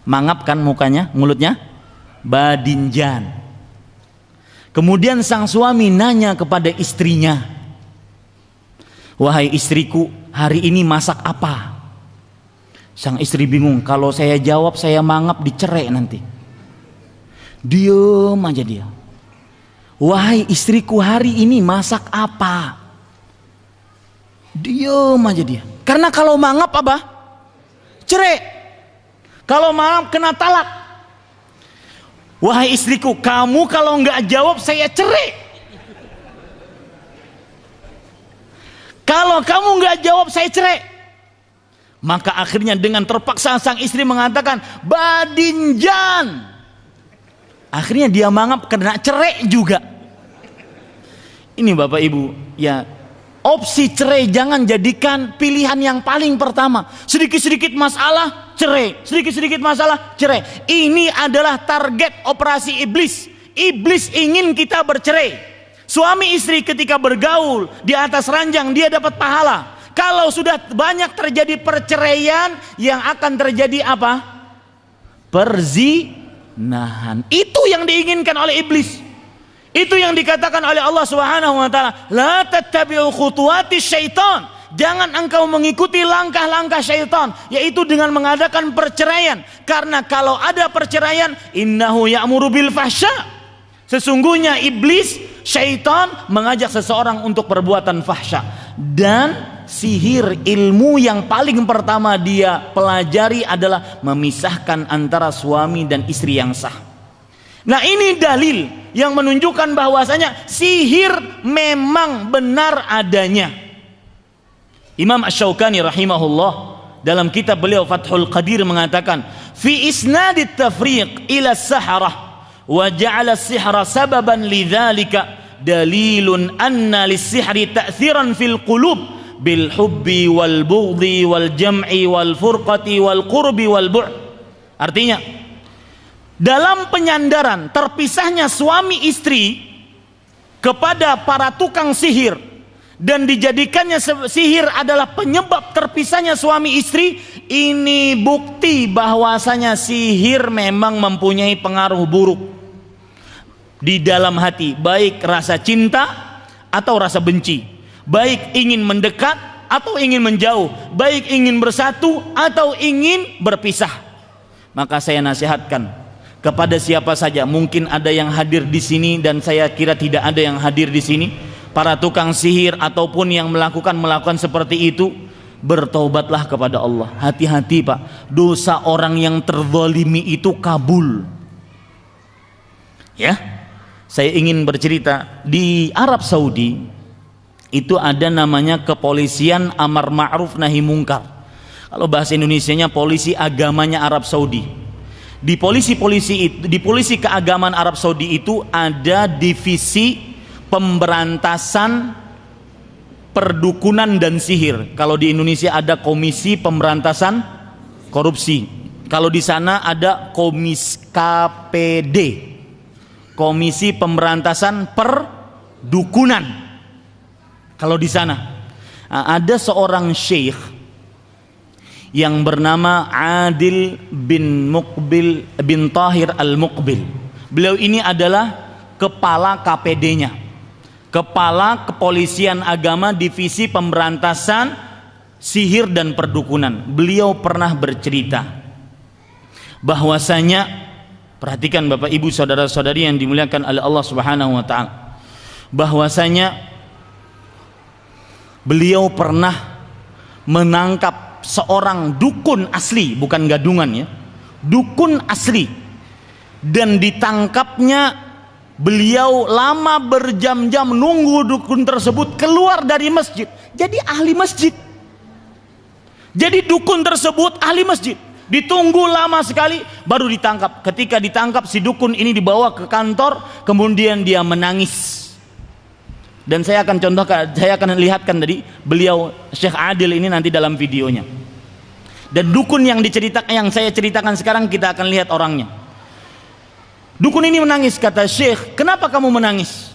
Mangap kan mukanya, mulutnya? Badinjan. Kemudian sang suami nanya kepada istrinya, wahai istriku, hari ini masak apa? Sang istri bingung, kalau saya jawab saya mangap dicerai nanti. Diam aja dia. Wahai istriku, hari ini masak apa? Diam aja dia. Karena kalau mangap apa? Cerai. Kalau mangap kena talak. Wahai istriku, kamu kalau nggak jawab saya cerai. Kalau kamu nggak jawab saya cerai. Maka akhirnya dengan terpaksa sang istri mengatakan badinjan. Akhirnya dia mangap kena cerai juga. Ini Bapak Ibu ya, opsi cerai jangan jadikan pilihan yang paling pertama. Sedikit-sedikit masalah cerai, sedikit-sedikit masalah cerai. Ini adalah target operasi iblis. Iblis ingin kita bercerai. Suami istri ketika bergaul di atas ranjang dia dapat pahala. Kalau sudah banyak terjadi perceraian, yang akan terjadi apa? Perzinahan. Itu yang diinginkan oleh iblis. Itu yang dikatakan oleh Allah Subhanahu wa taala, la tattabi'u khutuwati syaitan. Jangan engkau mengikuti langkah-langkah syaitan, yaitu dengan mengadakan perceraian. Karena kalau ada perceraian, innahu ya'muru bil fahsya. Sesungguhnya iblis, syaitan mengajak seseorang untuk perbuatan fahsya. Dan sihir, ilmu yang paling pertama dia pelajari adalah memisahkan antara suami dan istri yang sah. Nah, ini dalil yang menunjukkan bahwasanya sihir memang benar adanya. Imam Asy-Syaukani rahimahullah dalam kitab beliau Fathul Qadir mengatakan, fi isnadit tafriq ila as-sahrah wa ja'ala as-sihra sababan lidzalika dalilun anna lis-sihri ta'thiran fil qulub bil hubbi wal bughdhi wal jam'i wal furqati wal qurbi wal bu'd. Artinya, dalam penyandaran terpisahnya suami istri kepada para tukang sihir dan dijadikannya sihir adalah penyebab terpisahnya suami istri, ini bukti bahwasanya sihir memang mempunyai pengaruh buruk di dalam hati, baik rasa cinta atau rasa benci, baik ingin mendekat atau ingin menjauh, baik ingin bersatu atau ingin berpisah. Maka saya nasihatkan kepada siapa saja, mungkin ada yang hadir di sini dan saya kira tidak ada yang hadir di sini, para tukang sihir ataupun yang melakukan seperti itu, bertaubatlah kepada Allah. Hati-hati Pak, dosa orang yang terzalimi itu kabul. Ya, saya ingin bercerita, di Arab Saudi itu ada namanya kepolisian amar ma'ruf nahi mungkar. Kalau bahasa Indonesianya polisi agamanya Arab Saudi. Di polisi keagamaan Arab Saudi itu ada divisi pemberantasan perdukunan dan sihir. Kalau di Indonesia ada Komisi Pemberantasan Korupsi. Kalau di sana ada KPD, Komisi Pemberantasan Perdukunan. Kalau di sana ada seorang syekh yang bernama Adil bin Muqbil bin Tahir Al-Muqbil. Beliau ini adalah kepala KPD-nya, kepala kepolisian agama divisi pemberantasan sihir dan perdukunan. Beliau pernah bercerita bahwasanya, perhatikan Bapak Ibu saudara-saudari yang dimuliakan oleh Allah Subhanahu wa taala, bahwasanya beliau pernah menangkap seorang dukun asli, bukan gadungan ya, dukun asli, dan ditangkapnya beliau lama berjam-jam nunggu dukun tersebut keluar dari masjid. Jadi ahli masjid, jadi dukun tersebut ahli masjid, ditunggu lama sekali baru ditangkap. Ketika ditangkap, si dukun ini dibawa ke kantor, kemudian dia menangis. Dan saya akan contohkan, saya akan lihatkan tadi beliau Syekh Adil ini nanti dalam videonya. Dan dukun yang saya ceritakan sekarang, kita akan lihat orangnya. Dukun ini menangis. Kata Syekh, kenapa kamu menangis?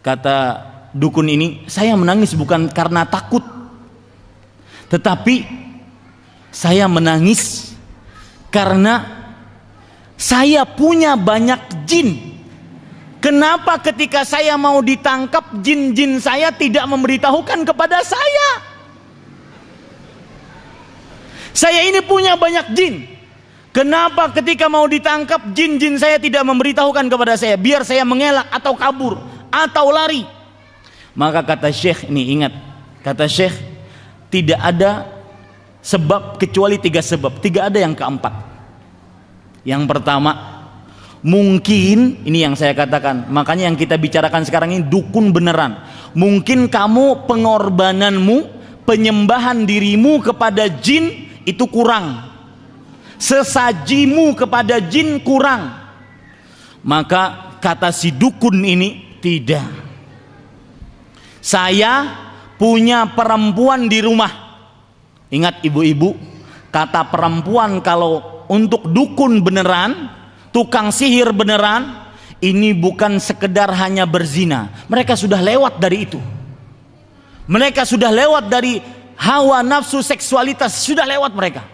Kata dukun ini, saya menangis bukan karena takut, tetapi saya menangis karena saya punya banyak jin. Kenapa ketika saya mau ditangkap, jin-jin saya tidak memberitahukan kepada saya? Saya ini punya banyak jin. Kenapa ketika mau ditangkap, jin-jin saya tidak memberitahukan kepada saya, biar saya mengelak atau kabur atau lari? Maka kata Syekh ini, ingat, kata Syekh, tidak ada sebab kecuali 3 sebab. 3 ada yang keempat. Yang pertama, mungkin, ini yang saya katakan, makanya yang kita bicarakan sekarang ini dukun beneran. Mungkin kamu pengorbananmu, penyembahan dirimu kepada jin itu kurang, sesajimu kepada jin kurang. Maka kata si dukun ini, tidak, saya punya perempuan di rumah. Ingat ibu-ibu, kata perempuan kalau untuk dukun beneran, tukang sihir beneran, ini bukan sekedar hanya berzina. Mereka sudah lewat dari itu. Mereka sudah lewat dari hawa nafsu seksualitas, sudah lewat mereka.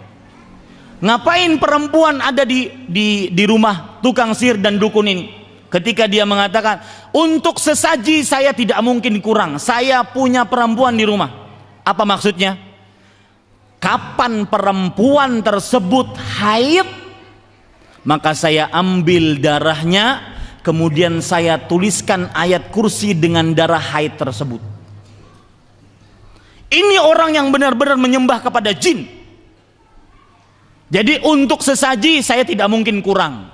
Ngapain perempuan ada di rumah tukang sihir dan dukun ini? Ketika dia mengatakan, untuk sesaji saya tidak mungkin kurang, saya punya perempuan di rumah. Apa maksudnya? Kapan perempuan tersebut haid, maka saya ambil darahnya, kemudian saya tuliskan ayat kursi dengan darah haid tersebut. Ini orang yang benar-benar menyembah kepada jin. Jadi untuk sesaji saya tidak mungkin kurang.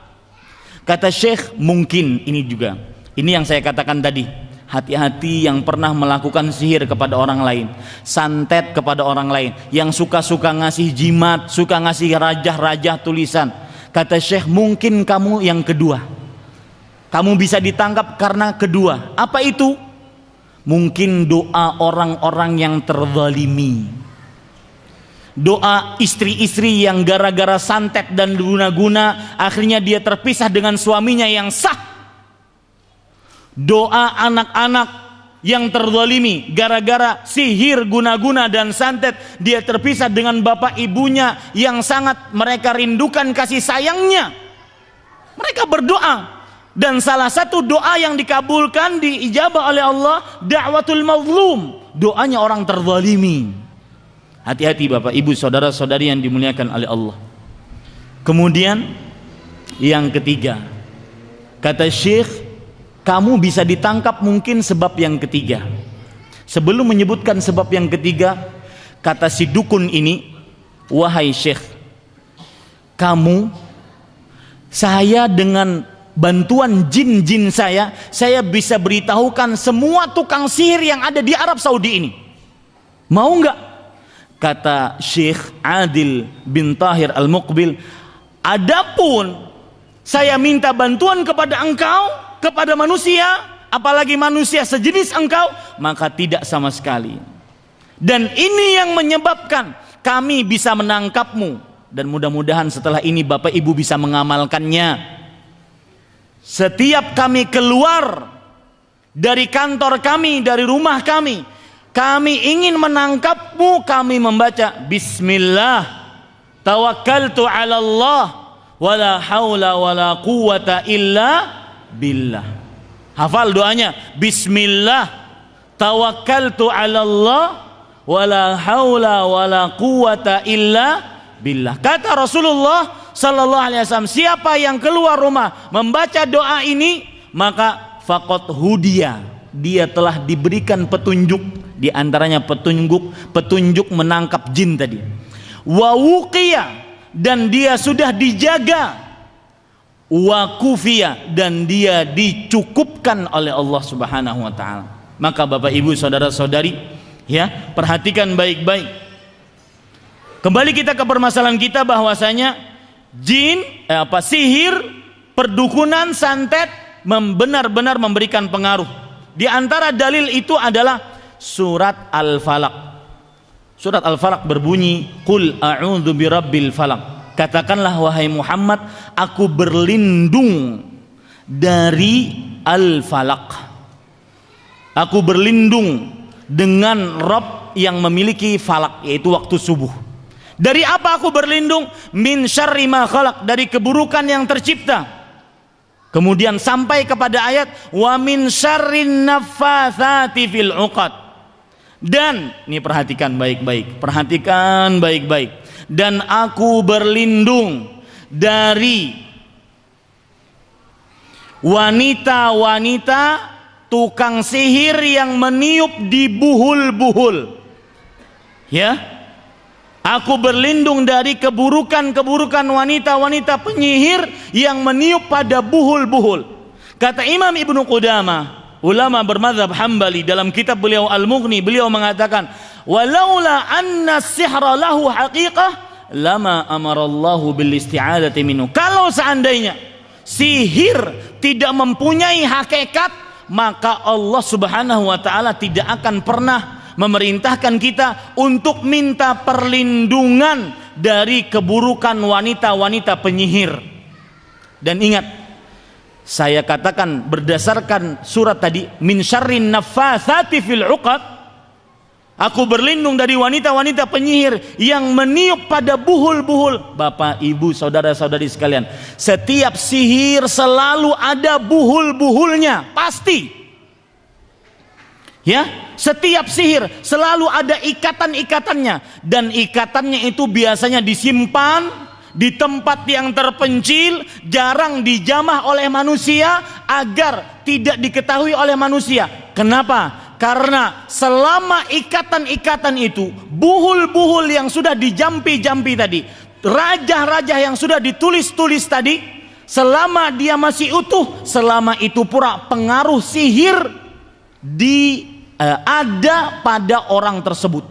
Kata Syekh, mungkin ini juga. Ini yang saya katakan tadi. Hati-hati yang pernah melakukan sihir kepada orang lain, santet kepada orang lain, yang suka-suka ngasih jimat, suka ngasih rajah-rajah tulisan. Kata Syekh, mungkin kamu yang kedua. Kamu bisa ditangkap karena kedua. Apa itu? Mungkin doa orang-orang yang terzalimi. Doa istri-istri yang gara-gara santet dan guna-guna akhirnya dia terpisah dengan suaminya yang sah. Doa anak-anak yang terzalimi gara-gara sihir, guna-guna dan santet, dia terpisah dengan bapak ibunya yang sangat mereka rindukan kasih sayangnya. Mereka berdoa, dan salah satu doa yang dikabulkan, diijabah oleh Allah, da'watul mazlum, doanya orang terzalimi. Hati-hati Bapak Ibu saudara-saudari yang dimuliakan oleh Allah. Kemudian yang ketiga, kata Syekh, kamu bisa ditangkap mungkin sebab yang ketiga. Sebelum menyebutkan sebab yang ketiga, Kata si dukun ini, wahai Syekh, saya dengan bantuan jin-jin saya bisa beritahukan semua tukang sihir yang ada di Arab Saudi ini. Mau enggak? Kata Syekh Adil bin Tahir Al-Muqbil, adapun saya minta bantuan kepada engkau, kepada manusia, apalagi manusia sejenis engkau, maka tidak sama sekali. Dan ini yang menyebabkan kami bisa menangkapmu. Dan mudah-mudahan setelah ini Bapak Ibu bisa mengamalkannya. Setiap kami keluar dari kantor kami, dari rumah kami ingin menangkapmu, kami membaca Bismillah tawakkaltu ala Allah wala haula wala quwata illa billah. Hafal doanya, Bismillah tawakkaltu ala Allah wala haula wala quwata illa billah. Kata Rasulullah sallallahu alaihi wasallam, siapa yang keluar rumah membaca doa ini, maka faqad hudiya, dia telah diberikan petunjuk, di antaranya petunjuk menangkap jin tadi. Wa wuqiya, dan dia sudah dijaga. Wa kufiya, dan dia dicukupkan oleh Allah Subhanahu wa taala. Maka Bapak Ibu saudara-saudari, ya, perhatikan baik-baik. Kembali kita ke permasalahan kita, bahwasanya jin, sihir, perdukunan, santet benar-benar memberikan pengaruh. Di antara dalil itu adalah surat Al-Falaq. Surat Al-Falaq berbunyi, Qul a'udzu birabbil falaq. Katakanlah wahai Muhammad, aku berlindung dari Al-Falaq. Aku berlindung dengan Rabb yang memiliki falak, yaitu waktu subuh. Dari apa aku berlindung? Min syarri ma khalaq, dari keburukan yang tercipta. Kemudian sampai kepada ayat wa min syarrin naffatsati fil 'uqad. Dan ini perhatikan baik-baik. Dan aku berlindung dari wanita-wanita tukang sihir yang meniup di buhul-buhul. Ya. Aku berlindung dari keburukan-keburukan wanita-wanita penyihir yang meniup pada buhul-buhul. Kata Imam Ibnu Qudamah, ulama bermadzhab Hambali, dalam kitab beliau Al-Mughni, beliau mengatakan, walaula anna sihra lahu haqiqah lama amarallahu bil isti'adati minhu. Kalau seandainya sihir tidak mempunyai hakikat, maka Allah Subhanahu wa taala tidak akan pernah memerintahkan kita untuk minta perlindungan dari keburukan wanita-wanita penyihir. Dan ingat, saya katakan berdasarkan surat tadi, min syarrin naffatsati fil 'uqad, aku berlindung dari wanita-wanita penyihir yang meniup pada buhul-buhul. Bapak, Ibu, saudara-saudari sekalian, setiap sihir selalu ada buhul-buhulnya, pasti. Ya, setiap sihir selalu ada ikatan-ikatannya, dan ikatannya itu biasanya disimpan di tempat yang terpencil, jarang dijamah oleh manusia agar tidak diketahui oleh manusia. Kenapa? Karena selama ikatan-ikatan itu, buhul-buhul yang sudah dijampi-jampi tadi, raja-raja yang sudah ditulis-tulis tadi, selama dia masih utuh, selama itu pula pengaruh sihir ada pada orang tersebut.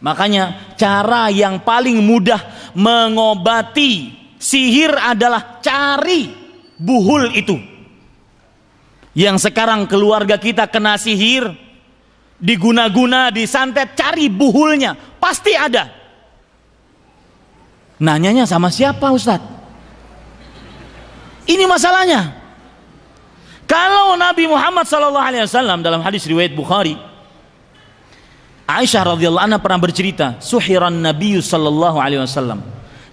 Makanya cara yang paling mudah mengobati sihir adalah cari buhul itu. Yang sekarang keluarga kita kena sihir, diguna-guna, disantet, cari buhulnya, pasti ada. Nanyanya sama siapa, Ustadz? Ini masalahnya. Kalau Nabi Muhammad SAW dalam hadis riwayat Bukhari, Aisyah radhiyallahu anha pernah bercerita, suhiran Nabi sallallahu alaihi wasallam.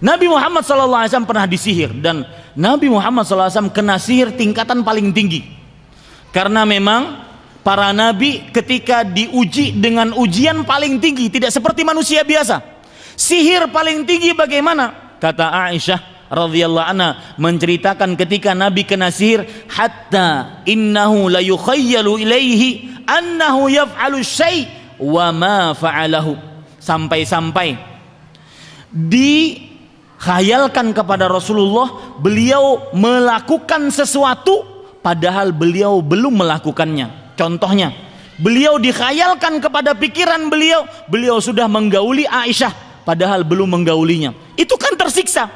Nabi Muhammad sallallahu alaihi wasallam pernah disihir, dan Nabi Muhammad sallallahu alaihi wasallam kena sihir tingkatan paling tinggi. Karena memang para nabi ketika diuji dengan ujian paling tinggi, tidak seperti manusia biasa. Sihir paling tinggi bagaimana? Kata Aisyah radhiyallahu anha menceritakan ketika Nabi kena sihir, hatta innahu la yukhayyalu ilaihi annahu yaf'alu syai' wa ma fa'alahu. Sampai-sampai dikhayalkan kepada Rasulullah beliau melakukan sesuatu padahal beliau belum melakukannya. Contohnya, beliau dikhayalkan kepada pikiran beliau sudah menggauli Aisyah padahal belum menggaulinya. Itu kan tersiksa.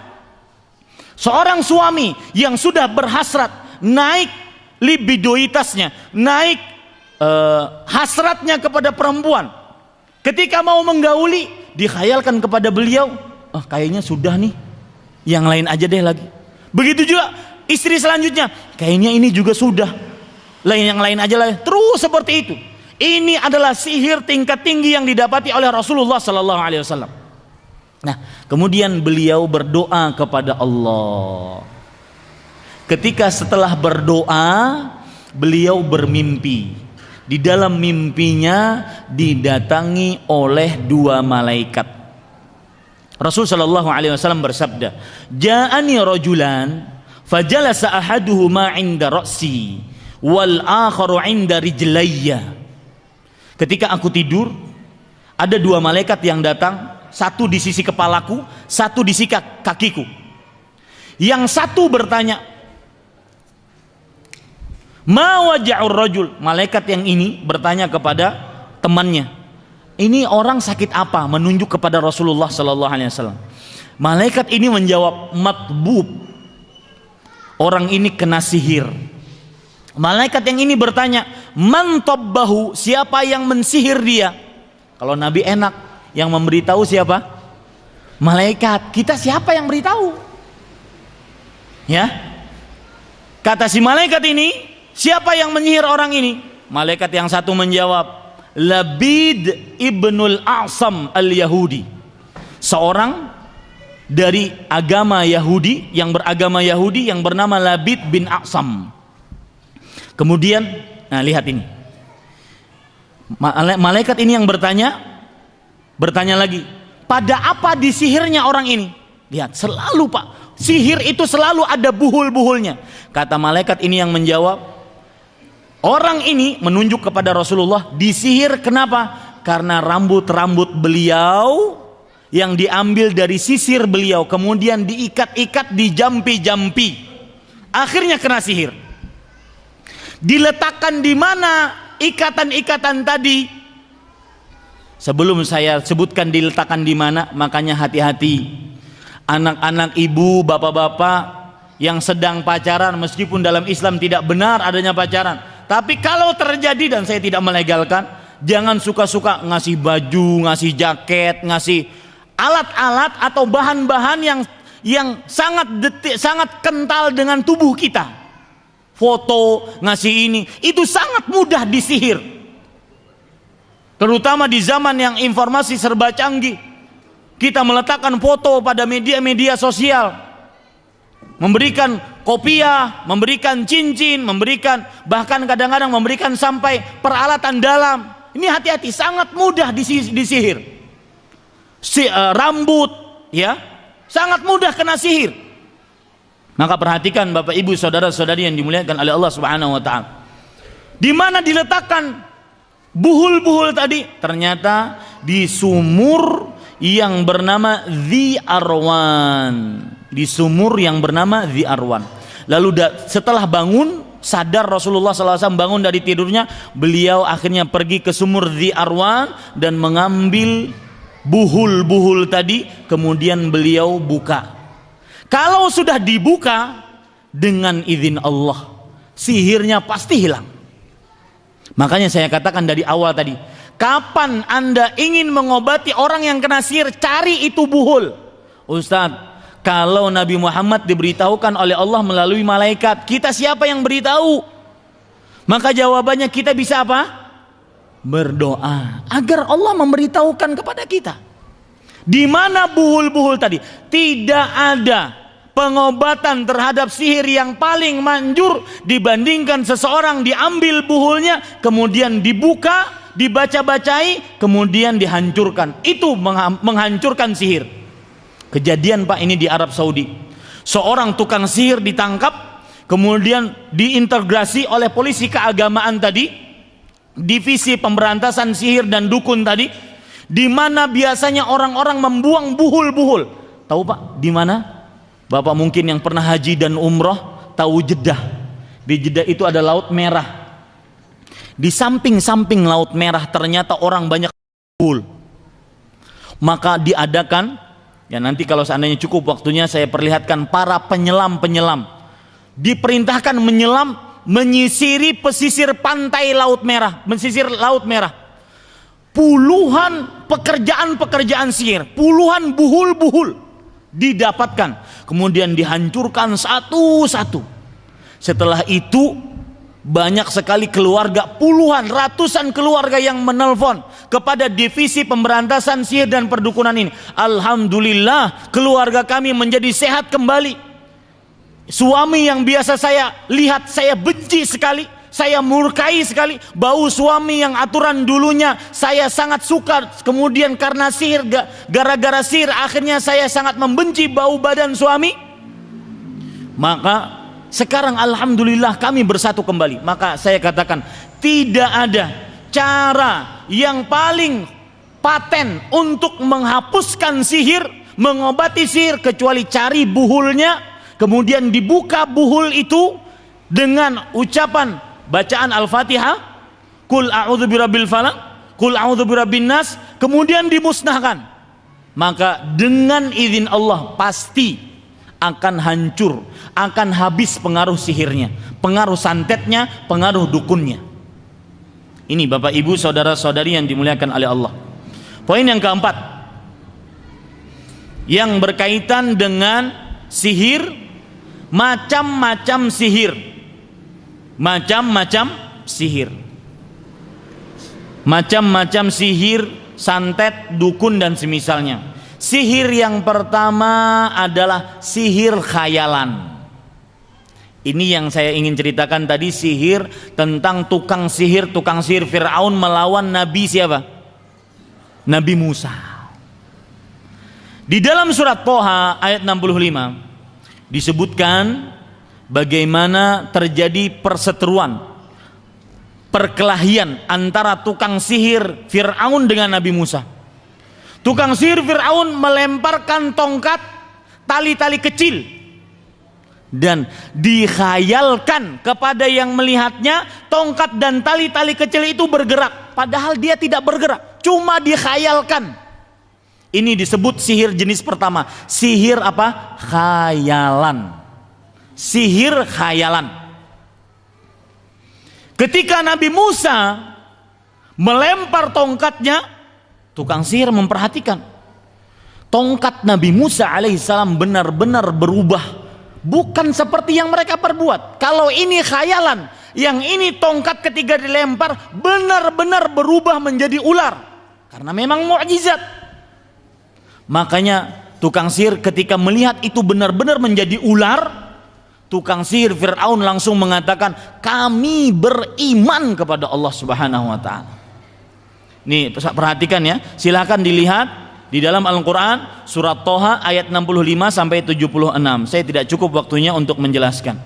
Seorang suami yang sudah berhasrat, naik libidoitasnya, naik hasratnya kepada perempuan, ketika mau menggauli dikhayalkan kepada beliau, kayaknya sudah nih, yang lain aja deh lagi. Begitu juga istri selanjutnya, kayaknya ini juga sudah, yang lain aja lah. Terus seperti itu. Ini adalah sihir tingkat tinggi yang didapati oleh Rasulullah sallallahu alaihi wasallam. Nah, kemudian beliau berdoa kepada Allah. Ketika setelah berdoa, beliau bermimpi. Di dalam mimpinya didatangi oleh dua malaikat. Rasul sallallahu alaihi wasallam bersabda, "Ja'ani rajulan fajalasa ahaduhuma 'inda ra'si wal akharu 'inda rijlayya." Ketika aku tidur, ada dua malaikat yang datang, satu di sisi kepalaku, satu di sisi kakiku. Yang satu bertanya, "Ma waja'ur rajul?" Malaikat yang ini bertanya kepada temannya, "Ini orang sakit apa?" Menunjuk kepada Rasulullah sallallahu alaihi wasallam. Malaikat ini menjawab, "Matbub." Orang ini kena sihir. Malaikat yang ini bertanya, "Man tabbahu?" Siapa yang mensihir dia? Kalau Nabi enak, yang memberitahu siapa? Malaikat. Kita siapa yang beritahu? Ya. Kata si malaikat ini, siapa yang menyihir orang ini? Malaikat yang satu menjawab, Labid ibnul A'sam al-Yahudi. Seorang dari agama Yahudi, yang beragama Yahudi, yang bernama Labid bin A'sam. Kemudian, nah lihat ini. Malaikat ini yang bertanya lagi, pada apa disihirnya orang ini? Lihat, selalu Pak, sihir itu selalu ada buhul-buhulnya. Kata malaikat ini yang menjawab, orang ini menunjuk kepada Rasulullah, disihir kenapa? Karena rambut-rambut beliau yang diambil dari sisir beliau, kemudian diikat-ikat, dijampi-jampi, akhirnya kena sihir. Diletakkan di mana ikatan-ikatan tadi? Sebelum saya sebutkan diletakkan di mana, makanya hati-hati. Anak-anak ibu, bapak-bapak yang sedang pacaran, meskipun dalam Islam tidak benar adanya pacaran, tapi kalau terjadi, dan saya tidak melegalkan, jangan suka-suka ngasih baju, ngasih jaket, ngasih alat-alat atau bahan-bahan yang sangat kental dengan tubuh kita. Foto, ngasih ini, itu sangat mudah disihir. Terutama di zaman yang informasi serba canggih. Kita meletakkan foto pada media-media sosial, memberikan kopiah, memberikan cincin, memberikan, bahkan kadang-kadang memberikan sampai peralatan dalam. Ini hati-hati, sangat mudah disihir. Rambut, ya, sangat mudah kena sihir. Maka perhatikan Bapak Ibu saudara-saudari yang dimuliakan oleh Allah Subhanahu wa taala. Di mana diletakkan buhul-buhul tadi? Ternyata di sumur yang bernama Dhi Arwan. Di sumur yang bernama Dhi Arwan. Lalu setelah bangun, sadar Rasulullah SAW bangun dari tidurnya, beliau akhirnya pergi ke sumur Dhi Arwan dan mengambil buhul-buhul tadi, kemudian beliau buka. Kalau sudah dibuka, dengan izin Allah, sihirnya pasti hilang. Makanya saya katakan dari awal tadi, kapan Anda ingin mengobati orang yang kena sihir, cari itu buhul. Ustadz, kalau Nabi Muhammad diberitahukan oleh Allah melalui malaikat, kita siapa yang beritahu? Maka jawabannya kita bisa apa? Berdoa agar Allah memberitahukan kepada kita. Di mana buhul-buhul tadi? Tidak ada pengobatan terhadap sihir yang paling manjur dibandingkan seseorang diambil buhulnya, kemudian dibuka, dibaca-bacai, kemudian dihancurkan. Itu menghancurkan sihir. Kejadian Pak ini di Arab Saudi. Seorang tukang sihir ditangkap, kemudian diintegrasi oleh polisi keagamaan tadi, divisi pemberantasan sihir dan dukun tadi, Di mana biasanya orang-orang membuang buhul-buhul. Tahu Pak, di mana? Bapak mungkin yang pernah haji dan umroh tahu Jeddah. Di Jeddah itu ada Laut Merah. Di samping-samping Laut Merah ternyata orang banyak buhul. Maka diadakan, ya nanti kalau seandainya cukup waktunya saya perlihatkan para penyelam-penyelam. Diperintahkan menyelam, menyisiri pesisir pantai Laut Merah, mesisir Laut Merah. Puluhan pekerjaan-pekerjaan sihir, puluhan buhul-buhul didapatkan, kemudian dihancurkan satu-satu. Setelah itu banyak sekali keluarga, puluhan, ratusan keluarga yang menelpon kepada divisi pemberantasan sihir dan perdukunan ini. Alhamdulillah, keluarga kami menjadi sehat kembali. Suami yang biasa saya lihat saya benci sekali, saya murkai sekali, bau suami yang aturan dulunya saya sangat suka, kemudian karena sihir, gara-gara sihir akhirnya saya sangat membenci bau badan suami. Maka sekarang alhamdulillah kami bersatu kembali. Maka saya katakan, tidak ada cara yang paling paten untuk menghapuskan sihir, mengobati sihir, kecuali cari buhulnya, kemudian dibuka buhul itu dengan ucapan bacaan Al-Fatihah, Qul a'udzu birabbil falaq, Qul a'udzu birabbin nas, kemudian dimusnahkan. Maka dengan izin Allah pasti akan hancur, akan habis pengaruh sihirnya, pengaruh santetnya, pengaruh dukunnya. Ini Bapak Ibu saudara-saudari yang dimuliakan oleh Allah. Poin yang keempat yang berkaitan dengan sihir, macam-macam sihir. Macam-macam sihir, macam-macam sihir, santet, dukun dan semisalnya. Sihir yang pertama adalah sihir khayalan. Ini yang saya ingin ceritakan tadi, sihir tentang tukang sihir Fir'aun melawan Nabi siapa? Nabi Musa. Di dalam surat Thaha ayat 65 disebutkan bagaimana terjadi perseteruan, perkelahian antara tukang sihir Fir'aun dengan Nabi Musa. Tukang sihir Fir'aun melemparkan tongkat tali-tali kecil dan dikhayalkan kepada yang melihatnya tongkat dan tali-tali kecil itu bergerak, padahal dia tidak bergerak, cuma dikhayalkan. Ini disebut sihir jenis pertama. Sihir apa? Khayalan. Sihir khayalan. Ketika Nabi Musa melempar tongkatnya, tukang sihir memperhatikan tongkat Nabi Musa alaihissalam benar-benar berubah, bukan seperti yang mereka perbuat. Kalau ini khayalan, yang ini tongkat ketika dilempar benar-benar berubah menjadi ular, karena memang mukjizat. Makanya tukang sihir ketika melihat itu benar-benar menjadi ular, tukang sihir Fir'aun langsung mengatakan, kami beriman kepada Allah Subhanahu wa ta'ala. Nih perhatikan ya, silahkan dilihat di dalam Al-Quran surat Thaha ayat 65 sampai 76. Saya tidak cukup waktunya untuk menjelaskan.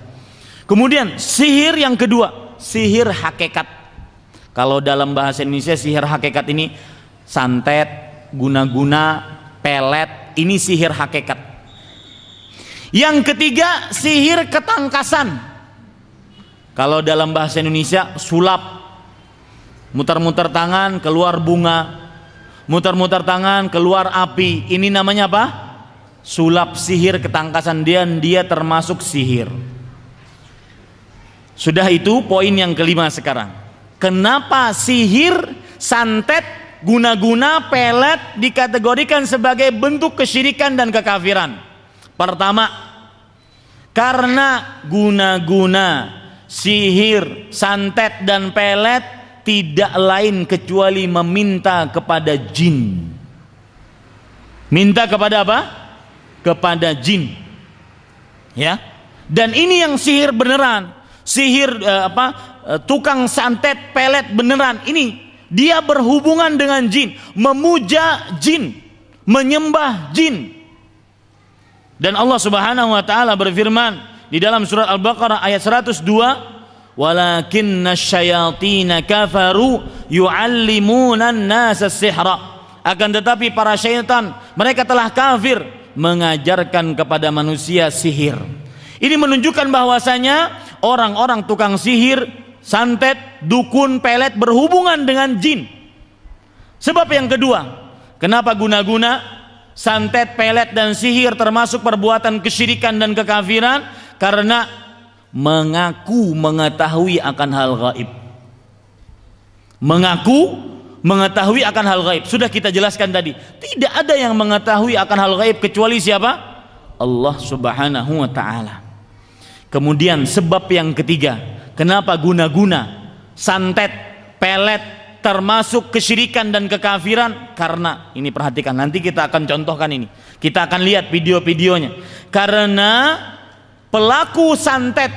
Kemudian sihir yang kedua, sihir hakikat. Kalau dalam bahasa Indonesia sihir hakikat ini santet, guna-guna, pelet, ini sihir hakikat. Yang ketiga, sihir ketangkasan. Kalau dalam bahasa Indonesia sulap. Mutar-mutar tangan keluar bunga, mutar-mutar tangan keluar api. Ini namanya apa? Sulap, sihir ketangkasan. Dia termasuk sihir. Sudah itu poin yang kelima sekarang. Kenapa sihir, santet, guna-guna, pelet dikategorikan sebagai bentuk kesyirikan dan kekafiran? Pertama, karena guna-guna, sihir, santet dan pelet tidak lain kecuali meminta kepada jin. Minta kepada apa? Kepada jin. Ya. Dan ini yang sihir beneran. Sihir tukang santet, pelet beneran. Ini dia berhubungan dengan jin, memuja jin, menyembah jin. Dan Allah Subhanahu wa taala berfirman di dalam surat Al-Baqarah ayat 102, "Walakinna syayatina kafaru yu'allimuna an-nasa as-sihra." Akan tetapi para syaitan, mereka telah kafir mengajarkan kepada manusia sihir. Ini menunjukkan bahwasanya orang-orang tukang sihir, santet, dukun, pelet berhubungan dengan jin. Sebab yang kedua, kenapa guna-guna, santet, pelet dan sihir termasuk perbuatan kesyirikan dan kekafiran? Karena mengaku mengetahui akan hal gaib. Mengaku mengetahui akan hal gaib. Sudah kita jelaskan tadi, tidak ada yang mengetahui akan hal gaib kecuali siapa? Allah Subhanahu wa ta'ala. Kemudian sebab yang ketiga, kenapa guna-guna, santet, pelet termasuk kesyirikan dan kekafiran? Karena ini, perhatikan, nanti kita akan contohkan ini, kita akan lihat video-videonya. Karena pelaku santet,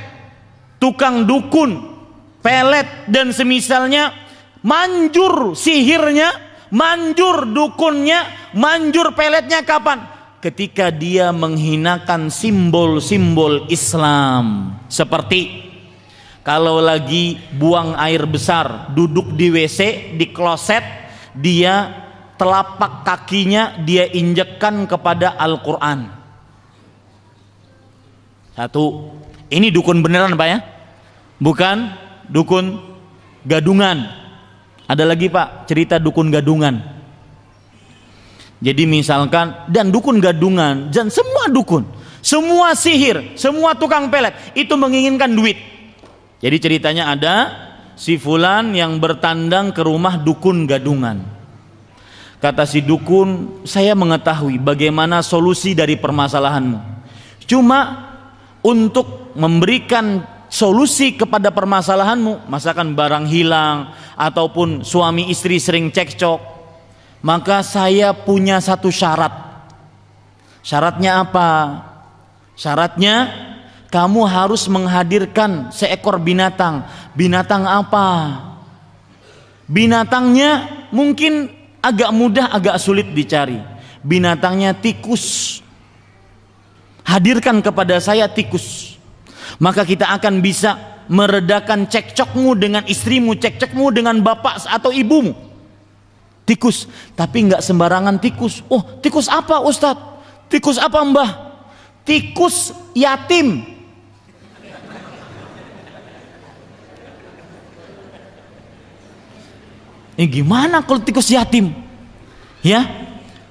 tukang dukun, pelet dan semisalnya manjur sihirnya, manjur dukunnya, manjur peletnya kapan? Ketika dia menghinakan simbol-simbol Islam. Seperti kalau lagi buang air besar, duduk di WC, di kloset, dia telapak kakinya dia injekkan kepada Al-Quran. Satu, ini dukun beneran Pak ya, bukan dukun gadungan. Ada lagi Pak, cerita dukun gadungan. Jadi misalkan, dan dukun gadungan, dan semua dukun, semua sihir, semua tukang pelet itu menginginkan duit. Jadi ceritanya ada si fulan yang bertandang ke rumah dukun gadungan. Kata si dukun, saya mengetahui bagaimana solusi dari permasalahanmu. Cuma untuk memberikan solusi kepada permasalahanmu, misalkan barang hilang ataupun suami istri sering cekcok, maka saya punya satu syarat. Syaratnya apa? Syaratnya kamu harus menghadirkan seekor binatang. Binatang apa? Binatangnya mungkin agak mudah, agak sulit dicari. Binatangnya tikus. Hadirkan kepada saya tikus. Maka kita akan bisa meredakan cekcokmu dengan istrimu, cekcokmu dengan bapak atau ibumu. Tikus, tapi nggak sembarangan tikus. Oh, tikus apa Ustadz? Tikus apa Mbah? Tikus yatim. Gimana kalau tikus yatim? Ya,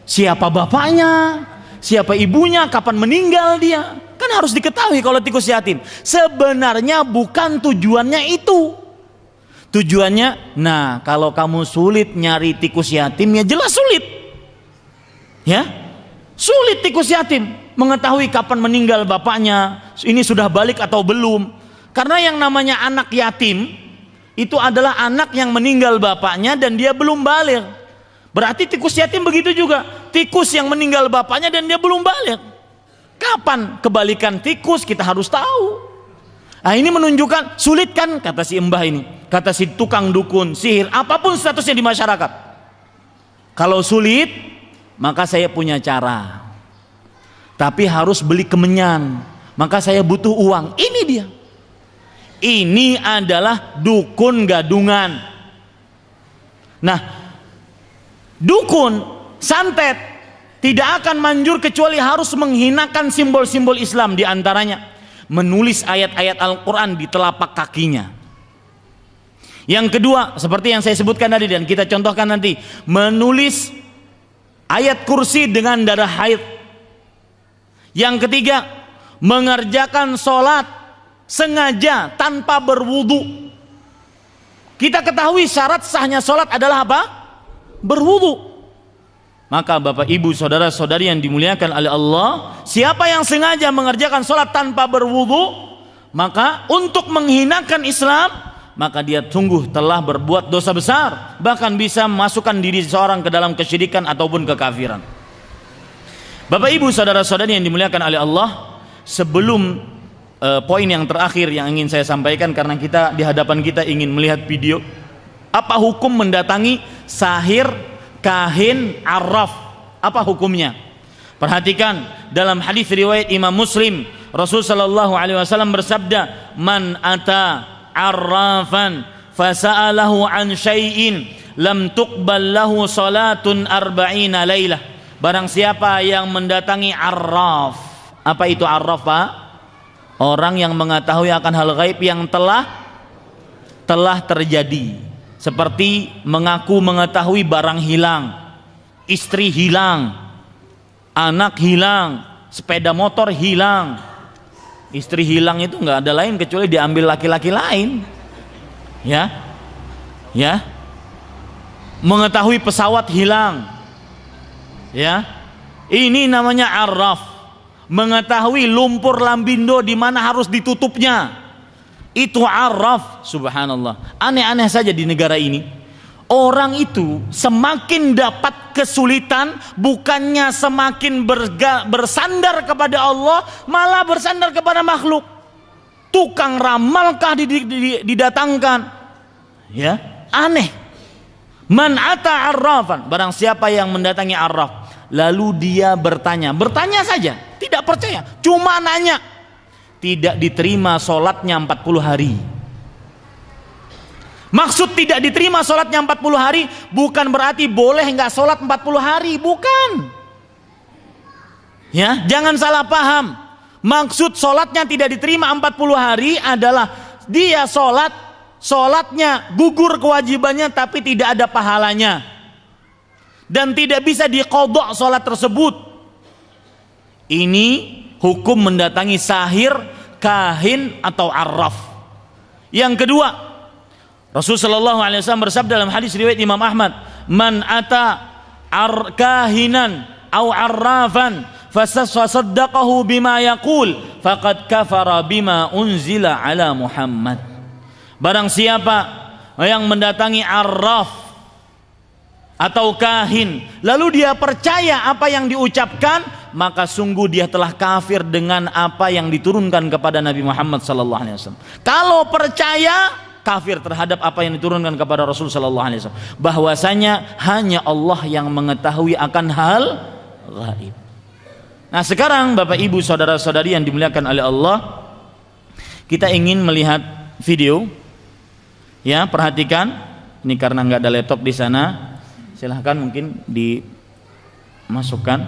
siapa bapaknya? Siapa ibunya? Kapan meninggal dia? Kan harus diketahui kalau tikus yatim. Sebenarnya bukan tujuannya itu. Tujuannya, nah kalau kamu sulit nyari tikus yatim, ya jelas sulit. Ya, sulit tikus yatim mengetahui kapan meninggal bapaknya, ini sudah balik atau belum. Karena yang namanya anak yatim itu adalah anak yang meninggal bapaknya dan dia belum balik. Berarti tikus yatim begitu juga, tikus yang meninggal bapaknya dan dia belum balik. Kapan kebalikan tikus kita harus tahu. Nah ini menunjukkan sulit kan, kata si mbah ini, kata si tukang dukun, sihir, apapun statusnya di masyarakat. Kalau sulit, maka saya punya cara. Tapi harus beli kemenyan, maka saya butuh uang. Ini dia. Ini adalah dukun gadungan. Nah, dukun, santet tidak akan manjur kecuali harus menghinakan simbol-simbol Islam, di antaranya menulis ayat-ayat Al-Quran di telapak kakinya. Yang kedua, seperti yang saya sebutkan tadi dan kita contohkan nanti, menulis ayat kursi dengan darah haid. Yang ketiga, mengerjakan sholat sengaja tanpa berwudu. Kita ketahui syarat sahnya sholat adalah apa? Berwudu. Maka Bapak Ibu saudara-saudari yang dimuliakan oleh Allah, siapa yang sengaja mengerjakan sholat tanpa berwudu, maka untuk menghinakan Islam, maka dia sungguh telah berbuat dosa besar, bahkan bisa memasukkan diri seorang ke dalam kesyirikan ataupun kekafiran. Bapak Ibu saudara-saudari yang dimuliakan oleh Allah, sebelum poin yang terakhir yang ingin saya sampaikan, karena kita di hadapan kita ingin melihat video, apa hukum mendatangi sahir, kahin, arraf, apa hukumnya? Perhatikan dalam hadis riwayat Imam Muslim, Rasul sallallahu alaihi wasallam bersabda, "Man ata arrafan fasa'alahu an syai'in lam tuqbal lahu salatun arba'ina lailah. Barang siapa yang mendatangi arraf. Apa itu arraf, Pak? Orang yang mengetahui akan hal gaib yang telah terjadi, seperti mengaku mengetahui barang hilang, istri hilang, anak hilang, sepeda motor hilang. Istri hilang itu nggak ada lain kecuali diambil laki-laki lain, ya, mengetahui pesawat hilang, ya, ini namanya arraf. Mengetahui lumpur lambindo di mana harus ditutupnya, itu arraf. Subhanallah, aneh-aneh saja di negara ini. Orang itu semakin dapat kesulitan, bukannya semakin bersandar kepada Allah, malah bersandar kepada makhluk. Tukang ramalkah didatangkan, ya, aneh. Man ata arrafan, barang siapa yang mendatangi arraf, lalu dia bertanya saja, tidak percaya, cuma nanya, tidak diterima sholatnya 40 hari. Maksud tidak diterima sholatnya 40 hari bukan berarti boleh nggak sholat 40 hari, bukan. Ya, jangan salah paham. Maksud sholatnya tidak diterima 40 hari adalah dia sholatnya gugur kewajibannya tapi tidak ada pahalanya. Dan tidak bisa diqodok sholat tersebut. Ini hukum mendatangi sahir, kahin atau arraf. Yang kedua, Rasulullah SAW bersabda dalam hadis riwayat Imam Ahmad, man ata kahinan au arrafan fasaddaqahu bima yaqul faqad kafara bima unzila ala Muhammad. Barang siapa yang mendatangi arraf atau kahin lalu dia percaya apa yang diucapkan, maka sungguh dia telah kafir dengan apa yang diturunkan kepada Nabi Muhammad SAW. Kalau percaya, kafir terhadap apa yang diturunkan kepada Rasul sallallahu alaihi wasallam, bahwasanya hanya Allah yang mengetahui akan hal gaib. Nah, sekarang Bapak Ibu saudara-saudari yang dimuliakan oleh Allah, kita ingin melihat video. Ya, perhatikan. Ini karena nggak ada laptop di sana, silahkan mungkin dimasukkan.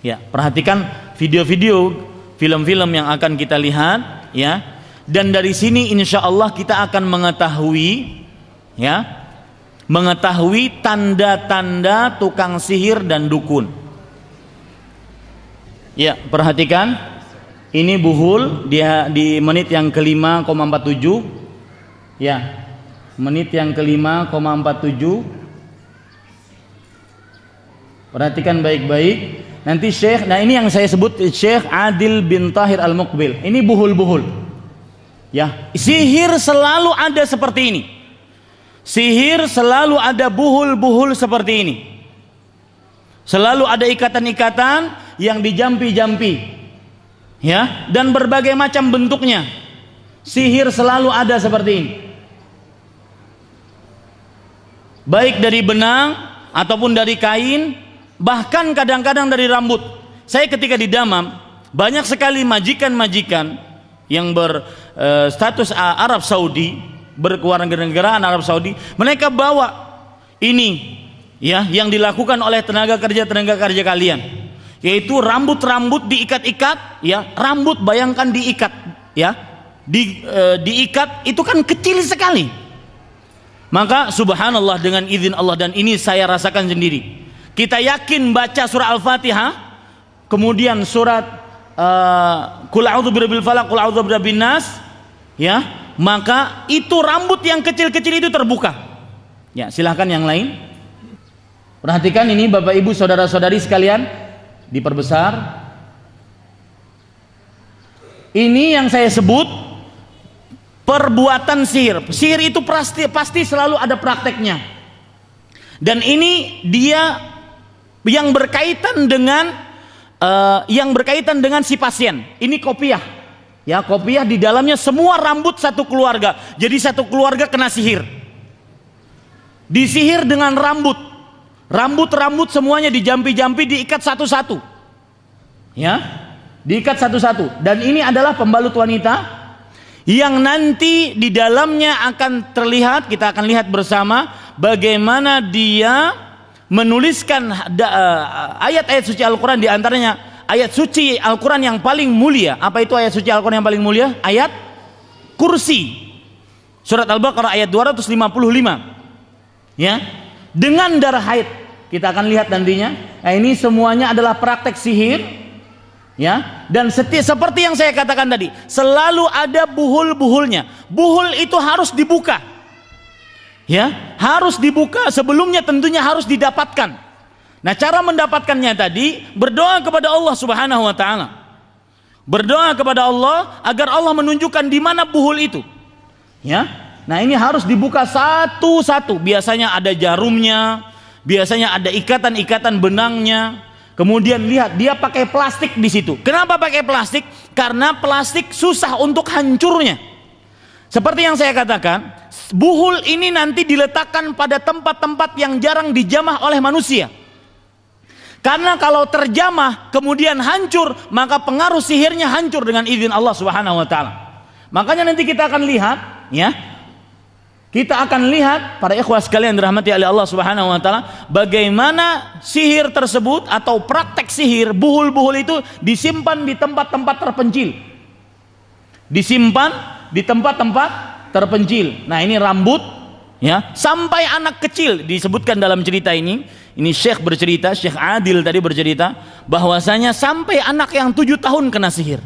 Ya, perhatikan video-video film-film yang akan kita lihat, ya. Dan dari sini insya Allah kita akan mengetahui, ya, mengetahui tanda-tanda tukang sihir dan dukun. Ya, perhatikan, ini buhul dia di menit yang ke-5,47. Ya, menit yang ke-5,47. Perhatikan baik-baik. Nanti Syekh, nah ini yang saya sebut Syekh Adil bin Tahir Al-Muqbil. Ini buhul-buhul. Ya, sihir selalu ada seperti ini. Sihir selalu ada buhul-buhul seperti ini. Selalu ada ikatan-ikatan yang dijampi-jampi. Ya, dan berbagai macam bentuknya. Sihir selalu ada seperti ini. Baik dari benang ataupun dari kain, bahkan kadang-kadang dari rambut. Saya ketika di Damam, banyak sekali majikan-majikan yang berstatus Arab Saudi, berkewarganegaraan Arab Saudi, mereka bawa ini, ya, yang dilakukan oleh tenaga kerja kalian, yaitu rambut diikat-ikat, ya, rambut bayangkan diikat, ya, diikat itu kan kecil sekali. Maka subhanallah, dengan izin Allah, dan ini saya rasakan sendiri. Kita yakin baca surah Al-Fatihah, kemudian surat Qul a'udzu birabbil falaq, qul a'udzu birabbin nas, ya, maka itu rambut yang kecil-kecil itu terbuka. Ya, silahkan yang lain. Perhatikan ini Bapak Ibu saudara-saudari sekalian, diperbesar. Ini yang saya sebut perbuatan sihir. Sihir itu pasti selalu ada prakteknya. Dan ini dia yang berkaitan dengan si pasien. Ini kopiah, ya, kopiah di dalamnya semua rambut satu keluarga. Jadi satu keluarga kena sihir. Disihir dengan rambut semuanya dijampi-jampi, diikat satu-satu, ya, diikat satu-satu. Dan ini adalah pembalut wanita yang nanti di dalamnya akan terlihat, kita akan lihat bersama bagaimana dia menuliskan ayat-ayat suci Al-Quran, di antaranya ayat suci Al-Quran yang paling mulia. Apa itu ayat suci Al-Quran yang paling mulia? Ayat kursi, surat Al-Baqarah ayat 255, ya, dengan darah haid. Kita akan lihat nantinya. Nah, ini semuanya adalah praktek sihir, ya. Dan seperti yang saya katakan tadi, selalu ada buhul-buhulnya. Buhul itu harus dibuka, ya, harus dibuka. Sebelumnya tentunya harus didapatkan. Nah, cara mendapatkannya tadi berdoa kepada Allah Subhanahu wa taala. Berdoa kepada Allah agar Allah menunjukkan di mana buhul itu. Ya. Nah, ini harus dibuka satu-satu. Biasanya ada jarumnya, biasanya ada ikatan-ikatan benangnya. Kemudian lihat, dia pakai plastik di situ. Kenapa pakai plastik? Karena plastik susah untuk hancurnya. Seperti yang saya katakan, buhul ini nanti diletakkan pada tempat-tempat yang jarang dijamah oleh manusia. Karena kalau terjamah kemudian hancur, maka pengaruh sihirnya hancur dengan izin Allah Subhanahu wa taala. Makanya nanti kita akan lihat, ya. Kita akan lihat para ikhwah sekalian dirahmati oleh Allah Subhanahu wa taala, bagaimana sihir tersebut atau praktek sihir, buhul-buhul itu disimpan di tempat-tempat terpencil. Disimpan di tempat-tempat terpencil. Nah, ini rambut, ya, sampai anak kecil disebutkan dalam cerita ini. Ini Syekh bercerita, Syekh Adil tadi bercerita bahwasanya sampai anak yang 7 tahun kena sihir.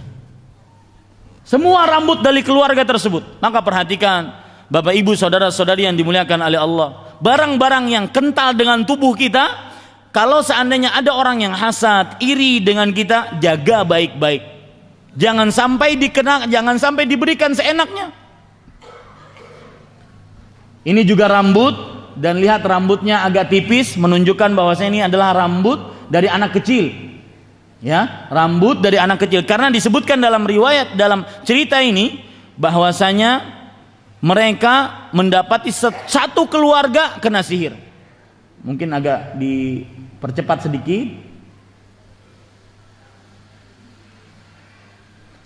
Semua rambut dari keluarga tersebut. Maka perhatikan Bapak Ibu saudara-saudari yang dimuliakan oleh Allah, barang-barang yang kental dengan tubuh kita, kalau seandainya ada orang yang hasad, iri dengan kita, jaga baik-baik. Jangan sampai jangan sampai diberikan seenaknya. Ini juga rambut. Dan lihat rambutnya agak tipis, menunjukkan bahwasanya ini adalah rambut dari anak kecil, ya, rambut dari anak kecil. Karena disebutkan dalam riwayat, dalam cerita ini, bahwasanya mereka mendapati satu keluarga kena sihir. Mungkin agak dipercepat sedikit.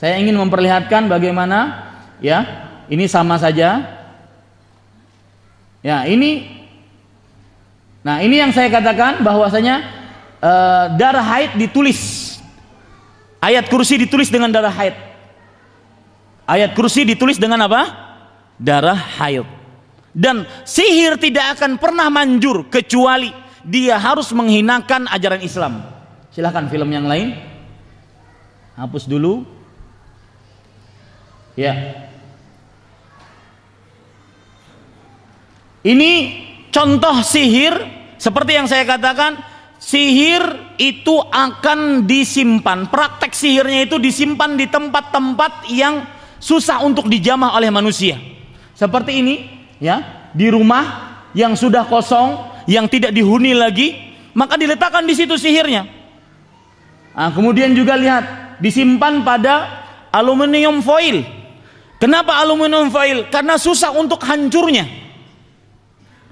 Saya ingin memperlihatkan bagaimana, ya, ini sama saja. Ya, ini yang saya katakan bahwasanya darah haid ditulis. Ayat kursi ditulis dengan darah haid. Ayat kursi ditulis dengan apa? Darah haid. Dan sihir tidak akan pernah manjur kecuali dia harus menghinakan ajaran Islam. Silahkan film yang lain. Hapus dulu. Ya. Ini contoh sihir, seperti yang saya katakan, sihir itu akan disimpan, praktek sihirnya itu disimpan di tempat-tempat yang susah untuk dijamah oleh manusia. Seperti ini, ya, di rumah yang sudah kosong, yang tidak dihuni lagi, maka diletakkan di situ sihirnya. Nah, kemudian juga lihat, disimpan pada aluminium foil. Kenapa aluminium foil? Karena susah untuk hancurnya.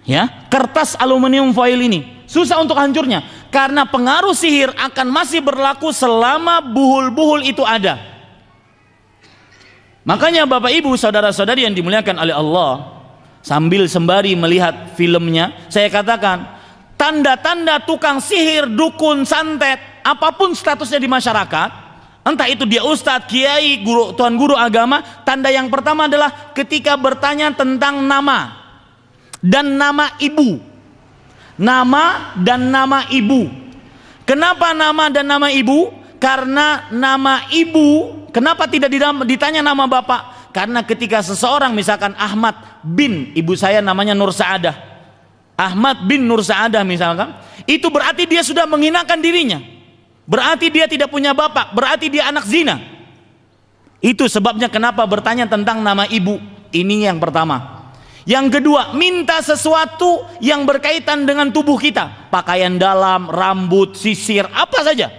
Ya, kertas aluminium foil ini susah untuk hancurnya karena pengaruh sihir akan masih berlaku selama buhul-buhul itu ada. Makanya Bapak Ibu saudara-saudari yang dimuliakan oleh Allah, sambil sembari melihat filmnya, saya katakan tanda-tanda tukang sihir, dukun, santet, apapun statusnya di masyarakat, entah itu dia ustadz, kiai, guru, tuan guru agama, tanda yang pertama adalah ketika bertanya tentang nama dan nama ibu. Nama dan nama ibu. Kenapa nama dan nama ibu? Karena nama ibu, kenapa tidak ditanya nama bapak? Karena ketika seseorang, misalkan Ahmad bin, ibu saya namanya Nur Saadah, Ahmad bin Nur Saadah misalkan, itu berarti dia sudah menghinakan dirinya, berarti dia tidak punya bapak, berarti dia anak zina. Itu sebabnya kenapa bertanya tentang nama ibu. Ini yang pertama. Yang kedua, minta sesuatu yang berkaitan dengan tubuh kita, pakaian dalam, rambut, sisir, apa saja,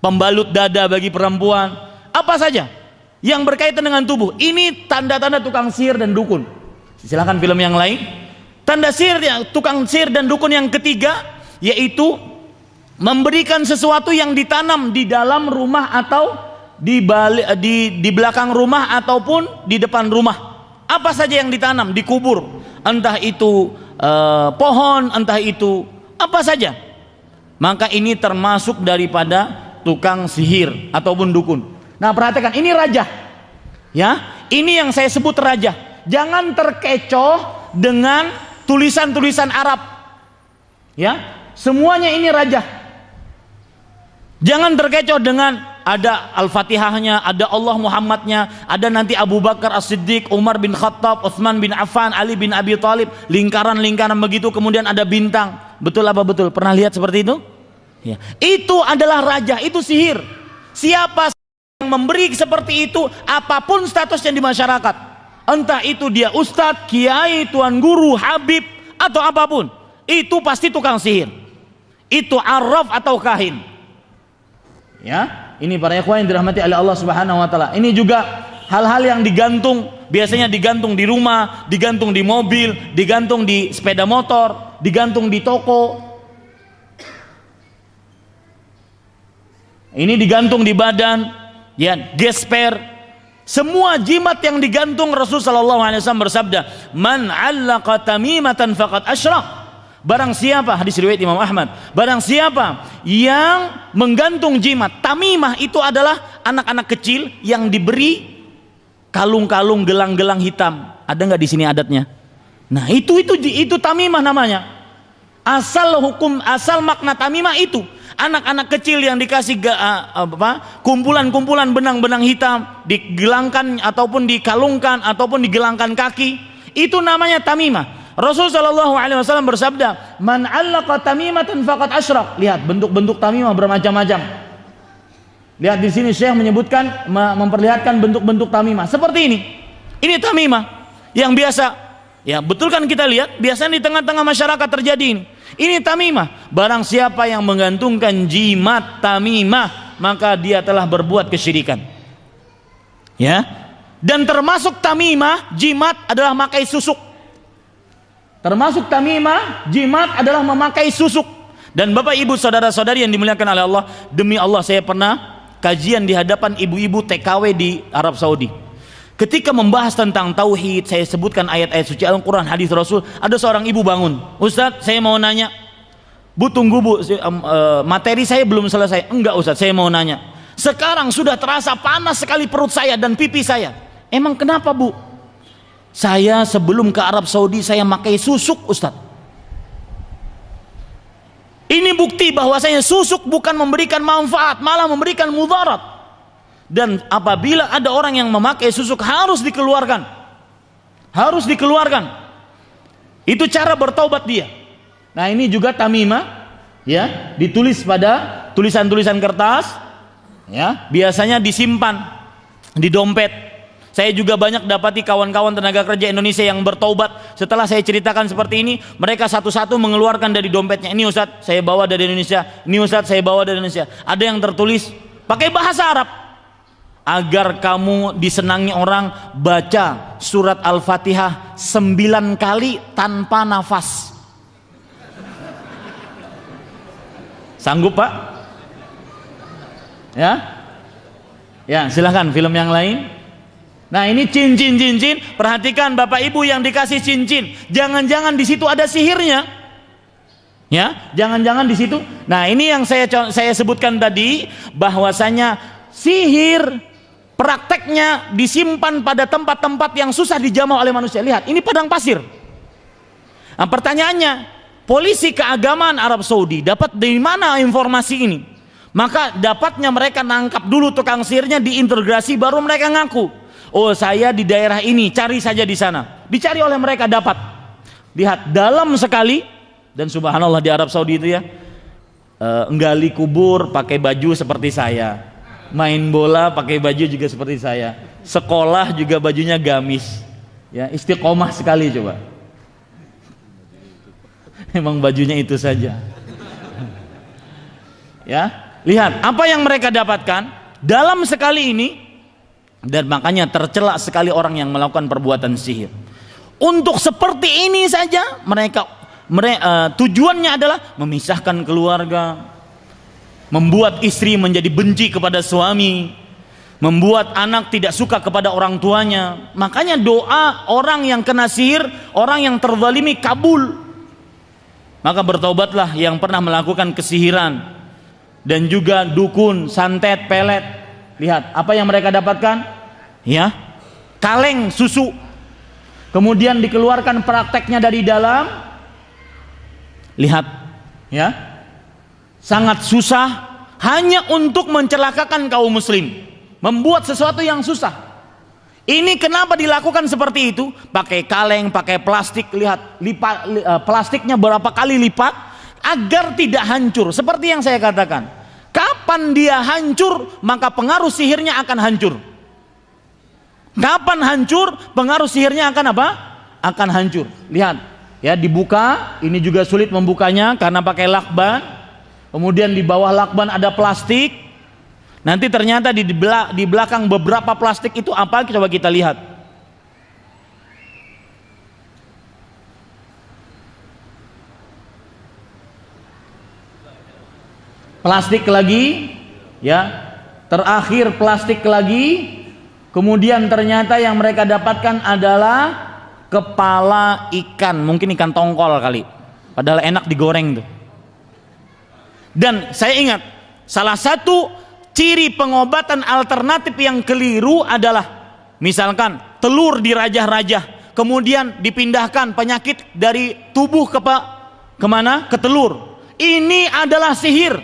pembalut dada bagi perempuan, apa saja yang berkaitan dengan tubuh. Ini tanda-tanda tukang sihir dan dukun. Silakan film yang lain. Tanda sihir, tukang sihir dan dukun yang ketiga, yaitu memberikan sesuatu yang ditanam di dalam rumah atau di belakang rumah ataupun di depan rumah. Apa saja yang ditanam, dikubur, entah itu pohon, entah itu apa saja, maka ini termasuk daripada tukang sihir ataupun dukun. Nah, perhatikan, ini raja. Ya, ini yang saya sebut raja. Jangan terkecoh dengan tulisan-tulisan Arab. Ya, semuanya ini raja. Jangan terkecoh dengan ada Al-Fatihahnya, ada Allah Muhammadnya, ada nanti Abu Bakar As-Siddiq, Umar bin Khattab, Utsman bin Affan, Ali bin Abi Thalib, lingkaran-lingkaran begitu, kemudian ada bintang. Betul apa betul? Pernah lihat seperti itu? Ya. Itu adalah raja, itu sihir. Siapa yang memberi seperti itu, apapun statusnya di masyarakat, entah itu dia ustadz, kiai, tuan guru, habib, atau apapun, itu pasti tukang sihir. Itu arraf atau kahin. Ya, ini para ikhwan yang dirahmati oleh Allah Subhanahu wa taala. Ini juga hal-hal yang digantung, biasanya digantung di rumah, digantung di mobil, digantung di sepeda motor, digantung di toko. Ini digantung di badan, ya, gesper. Semua jimat yang digantung, Rasul sallallahu alaihi wasallam bersabda, "Man 'allaqa tamimatan faqad asyrak." Barang siapa, hadis riwayat Imam Ahmad, barang siapa yang menggantung jimat, tamimah itu adalah anak-anak kecil yang diberi kalung-kalung gelang-gelang hitam. Ada nggak di sini adatnya? Nah, itu tamimah namanya. Asal makna tamimah itu anak-anak kecil yang dikasih kumpulan-kumpulan benang-benang hitam, digelangkan ataupun dikalungkan ataupun digelangkan kaki, itu namanya tamimah. Rasul sallallahu alaihi wasallam bersabda, "Man 'allaqa tamimatan faqad asyrak." Lihat bentuk-bentuk tamimah bermacam-macam. Lihat di sini Syekh menyebutkan, memperlihatkan bentuk-bentuk tamimah seperti ini. Ini tamimah yang biasa. Ya, betul kan kita lihat, biasanya di tengah-tengah masyarakat terjadi ini. Ini tamimah. Barang siapa yang menggantungkan jimat tamimah, maka dia telah berbuat kesyirikan. Ya. Dan termasuk tamimah, jimat adalah memakai susuk. Termasuk tamimah, jimat adalah memakai susuk. Dan Bapak Ibu saudara-saudari yang dimuliakan oleh Allah, demi Allah saya pernah kajian di hadapan ibu-ibu TKW di Arab Saudi. Ketika membahas tentang tauhid, saya sebutkan ayat-ayat suci Al-Quran, hadis Rasul. Ada seorang ibu bangun, "Ustadz, saya mau nanya." "Bu, tunggu bu, materi saya belum selesai." "Enggak Ustadz, saya mau nanya. Sekarang sudah terasa panas sekali perut saya dan pipi saya." "Emang kenapa bu?" "Saya sebelum ke Arab Saudi saya pakai susuk Ustadz." Ini bukti bahwasanya susuk bukan memberikan manfaat, malah memberikan mudarat. Dan apabila ada orang yang memakai susuk, harus dikeluarkan. Harus dikeluarkan. Itu cara bertaubat dia. Nah, ini juga tamimah, ya, ditulis pada tulisan-tulisan kertas, ya, biasanya disimpan di dompet. Saya juga banyak dapati kawan-kawan tenaga kerja Indonesia yang bertaubat. Setelah saya ceritakan seperti ini, mereka satu-satu mengeluarkan dari dompetnya. "Ini Ustadz, saya bawa dari Indonesia. Ini Ustadz, saya bawa dari Indonesia." Ada yang tertulis pakai bahasa Arab. "Agar kamu disenangi orang, baca surat Al-Fatihah 9 kali tanpa nafas." Sanggup Pak? Ya? Ya, silahkan film yang lain. Nah, ini cincin. Perhatikan Bapak Ibu yang dikasih cincin, jangan-jangan di situ ada sihirnya. Ya, jangan-jangan di situ. Nah, ini yang saya sebutkan tadi, bahwasanya sihir prakteknya disimpan pada tempat-tempat yang susah dijamah oleh manusia. Lihat, ini padang pasir. Nah, pertanyaannya, polisi keagamaan Arab Saudi dapat dari mana informasi ini? Maka dapatnya mereka nangkap dulu tukang sihirnya, diintegrasi, baru mereka ngaku, "Oh, saya di daerah ini, cari saja di sana." Dicari oleh mereka, dapat. Lihat, dalam sekali. Dan subhanallah di Arab Saudi itu ya, nggali kubur pakai baju seperti saya, main bola pakai baju juga seperti saya, sekolah juga bajunya gamis, ya, istiqomah sekali. Coba, emang bajunya itu saja. Ya, lihat apa yang mereka dapatkan dalam sekali ini. Dan makanya tercela sekali orang yang melakukan perbuatan sihir. Untuk seperti ini saja mereka tujuannya adalah memisahkan keluarga, membuat istri menjadi benci kepada suami, membuat anak tidak suka kepada orang tuanya. Makanya doa orang yang kena sihir, orang yang terzalimi kabul. Maka bertaubatlah yang pernah melakukan kesihiran dan juga dukun, santet, pelet. Lihat apa yang mereka dapatkan, ya, kaleng susu, kemudian dikeluarkan prakteknya dari dalam. Lihat, ya, sangat susah hanya untuk mencelakakan kaum muslim, membuat sesuatu yang susah. Ini kenapa dilakukan seperti itu? Pakai kaleng, pakai plastik. Lihat, plastiknya berapa kali lipat agar tidak hancur. Seperti yang saya katakan, kapan dia hancur, maka pengaruh sihirnya akan hancur. Kapan hancur, pengaruh sihirnya akan apa? Akan hancur. Lihat, ya, dibuka. Ini juga sulit membukanya karena pakai lakban. Kemudian di bawah lakban ada plastik. Nanti ternyata di belakang beberapa plastik itu apa? Coba kita lihat. Plastik lagi, ya. Terakhir plastik lagi. Kemudian ternyata yang mereka dapatkan adalah kepala ikan, mungkin ikan tongkol kali. Padahal enak digoreng tuh. Dan saya ingat, salah satu ciri pengobatan alternatif yang keliru adalah misalkan telur dirajah-rajah, kemudian dipindahkan penyakit dari tubuh kemana? Ke telur. Ini adalah sihir.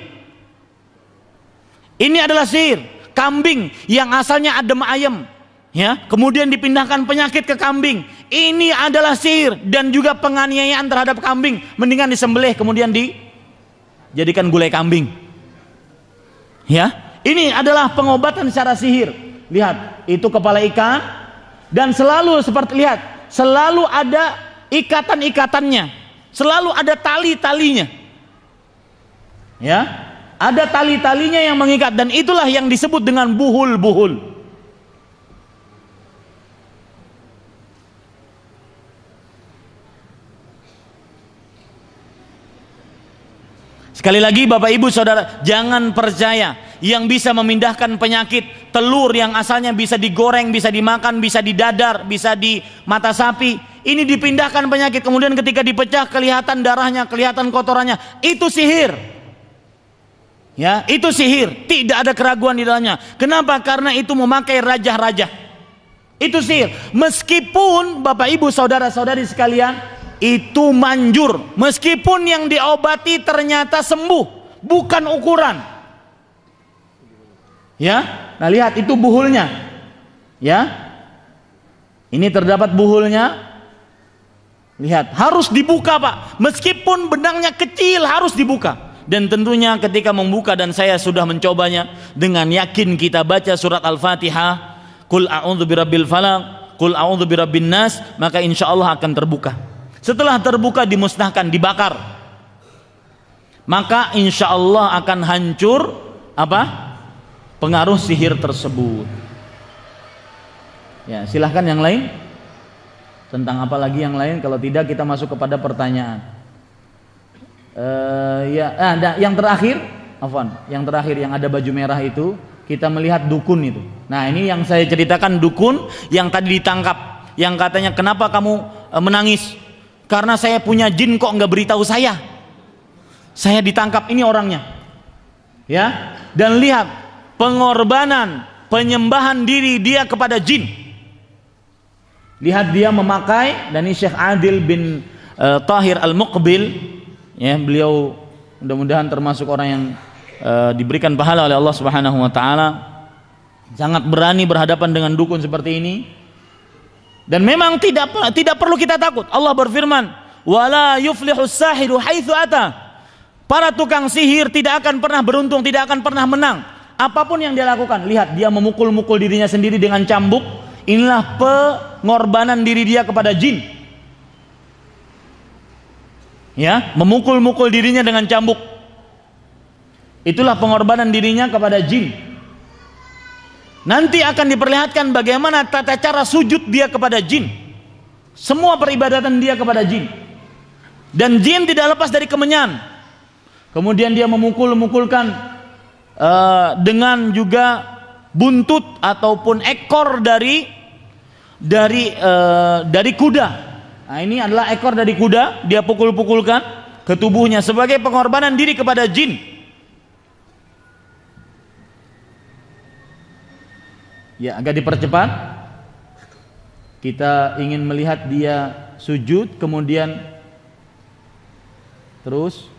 Ini adalah sihir. Kambing yang asalnya adem ayem, ya, kemudian dipindahkan penyakit ke kambing. Ini adalah sihir dan juga penganiayaan terhadap kambing. Mendingan disembelih kemudian dijadikan gulai kambing. Ya. Ini adalah pengobatan secara sihir. Lihat, itu kepala ikan dan selalu seperti, lihat, selalu ada ikatan-ikatannya, selalu ada tali-talinya. Ya, ada tali-talinya yang mengikat dan itulah yang disebut dengan buhul-buhul. Sekali lagi Bapak Ibu Saudara, jangan percaya yang bisa memindahkan penyakit. Telur yang asalnya bisa digoreng, bisa dimakan, bisa didadar, bisa di mata sapi, ini dipindahkan penyakit, kemudian ketika dipecah kelihatan darahnya, kelihatan kotorannya. Itu sihir. Ya, itu sihir. Tidak ada keraguan di dalamnya. Kenapa? Karena itu memakai rajah-rajah. Itu sihir. Meskipun Bapak Ibu Saudara-saudari sekalian, itu manjur, meskipun yang diobati ternyata sembuh, bukan ukuran. Ya, nah lihat itu buhulnya. Ya, ini terdapat buhulnya. Lihat, harus dibuka Pak, meskipun benangnya kecil harus dibuka. Dan tentunya ketika membuka, dan saya sudah mencobanya, dengan yakin kita baca surat Al-Fatihah, Qul a'udzu birabbil falaq, Qul a'udzu birabbin nas, maka insya Allah akan terbuka. Setelah terbuka dimusnahkan, dibakar, maka insya Allah akan hancur apa? Pengaruh sihir tersebut. Ya, silahkan yang lain. Tentang apa lagi yang lain? Kalau tidak kita masuk kepada pertanyaan. Yang terakhir, yang terakhir yang ada baju merah itu, kita melihat dukun itu. Nah, ini yang saya ceritakan, dukun yang tadi ditangkap, yang katanya kenapa kamu menangis? Karena saya punya jin, kok nggak beritahu saya? Saya ditangkap, ini orangnya. Ya, dan lihat pengorbanan, penyembahan diri dia kepada jin. Lihat dia memakai, dan ini Syekh Adil bin Tahir Al-Muqbil, ya, beliau mudah-mudahan termasuk orang yang diberikan pahala oleh Allah Subhanahu wa taala. Sangat berani berhadapan dengan dukun seperti ini. Dan memang tidak perlu kita takut. Allah berfirman, "Wala yuflihus sahiru haitsu ata." Para tukang sihir tidak akan pernah beruntung, tidak akan pernah menang. Apapun yang dia lakukan, lihat dia memukul-mukul dirinya sendiri dengan cambuk. Inilah pengorbanan diri dia kepada jin. Ya, memukul-mukul dirinya dengan cambuk. Itulah pengorbanan dirinya kepada jin. Nanti akan diperlihatkan bagaimana tata cara sujud dia kepada jin. Semua peribadatan dia kepada jin. Dan jin tidak lepas dari kemenyan. Kemudian dia memukul-mukulkan dengan juga buntut ataupun ekor dari kuda. Nah, ini adalah ekor dari kuda, dia pukul-pukulkan. ke tubuhnya sebagai pengorbanan diri kepada jin. Ya, agak dipercepat. Kita ingin melihat dia sujud, kemudian terus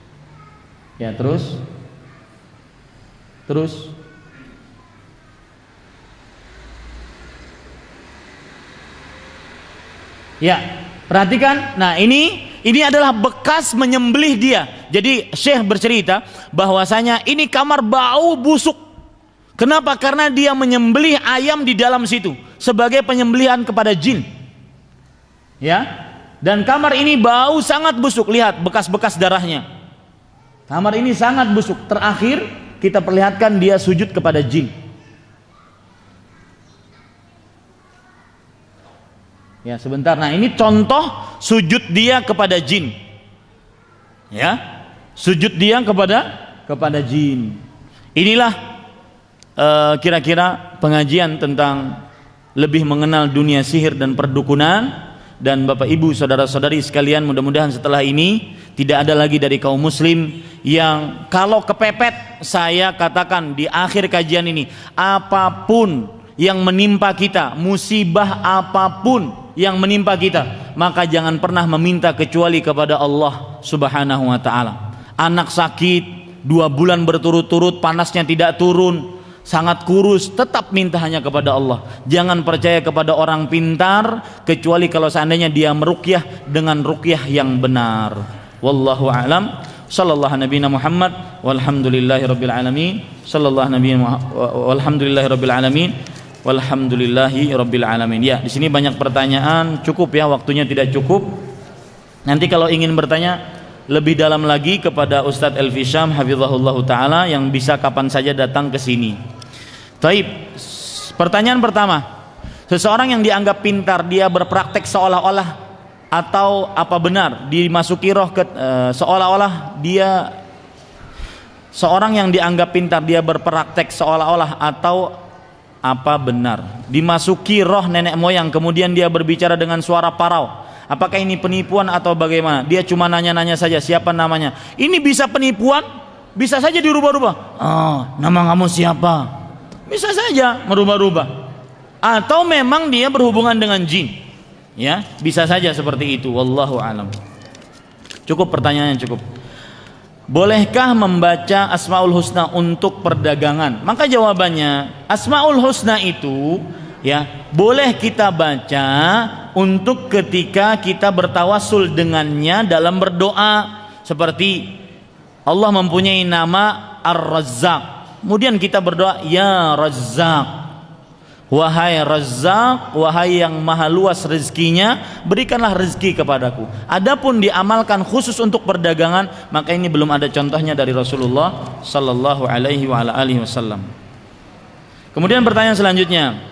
ya, perhatikan. Nah, ini adalah bekas menyembelih dia. Jadi Syekh bercerita bahwasanya ini kamar bau busuk. Kenapa? Karena dia menyembelih ayam di dalam situ sebagai penyembelihan kepada jin. Ya. Dan kamar ini bau sangat busuk. Lihat bekas-bekas darahnya. Kamar ini sangat busuk. Terakhir kita perlihatkan dia sujud kepada jin. Ya, sebentar. Nah, ini contoh sujud dia kepada jin. Ya. Sujud dia kepada jin. Inilah kira-kira pengajian tentang lebih mengenal dunia sihir dan perdukunan. Dan Bapak Ibu saudara-saudari sekalian, mudah-mudahan setelah ini tidak ada lagi dari kaum muslim yang kalau kepepet, saya katakan di akhir kajian ini, apapun yang menimpa kita, musibah apapun yang menimpa kita, maka jangan pernah meminta kecuali kepada Allah Subhanahu wa taala. Anak sakit 2 bulan berturut-turut, panasnya tidak turun, sangat kurus, tetap minta hanya kepada Allah. Jangan percaya kepada orang pintar kecuali kalau seandainya dia meruqyah dengan ruqyah yang benar. Wallahu a'lam. Sallallahu nabiyana Muhammad walhamdulillahi rabbil alamin. Sallallahu nabiyana walhamdulillahi rabbil alamin. Walhamdulillahi rabbil alamin. Ya, di sini banyak pertanyaan, cukup ya, waktunya tidak cukup. Nanti kalau ingin bertanya lebih dalam lagi kepada Ustadz Elfi Syam hafizahullah taala yang bisa kapan saja datang ke sini. Taib. Pertanyaan pertama, seseorang yang dianggap pintar dia berpraktek seolah-olah atau apa benar dimasuki roh seolah-olah dia seorang yang dianggap pintar dia berpraktek seolah-olah atau apa benar dimasuki roh nenek moyang kemudian dia berbicara dengan suara parau? Apakah ini penipuan atau bagaimana? Dia cuma nanya-nanya saja siapa namanya. Ini bisa penipuan, bisa saja dirubah-rubah. Oh, nama kamu siapa? Bisa saja merubah-rubah. Atau memang dia berhubungan dengan jin. Ya, bisa saja seperti itu. Wallahu alam. Cukup pertanyaannya cukup. Bolehkah membaca Asmaul Husna untuk perdagangan? Maka jawabannya, Asmaul Husna itu ya boleh kita baca untuk ketika kita bertawasul dengannya dalam berdoa, seperti Allah mempunyai nama Ar-Razzaq, kemudian kita berdoa ya Razzaq, wahai Razzaq, wahai yang maha luas rezekinya, berikanlah rezeki kepadaku. Adapun diamalkan khusus untuk perdagangan, maka ini belum ada contohnya dari Rasulullah sallallahu alaihi wasallam. Kemudian pertanyaan selanjutnya,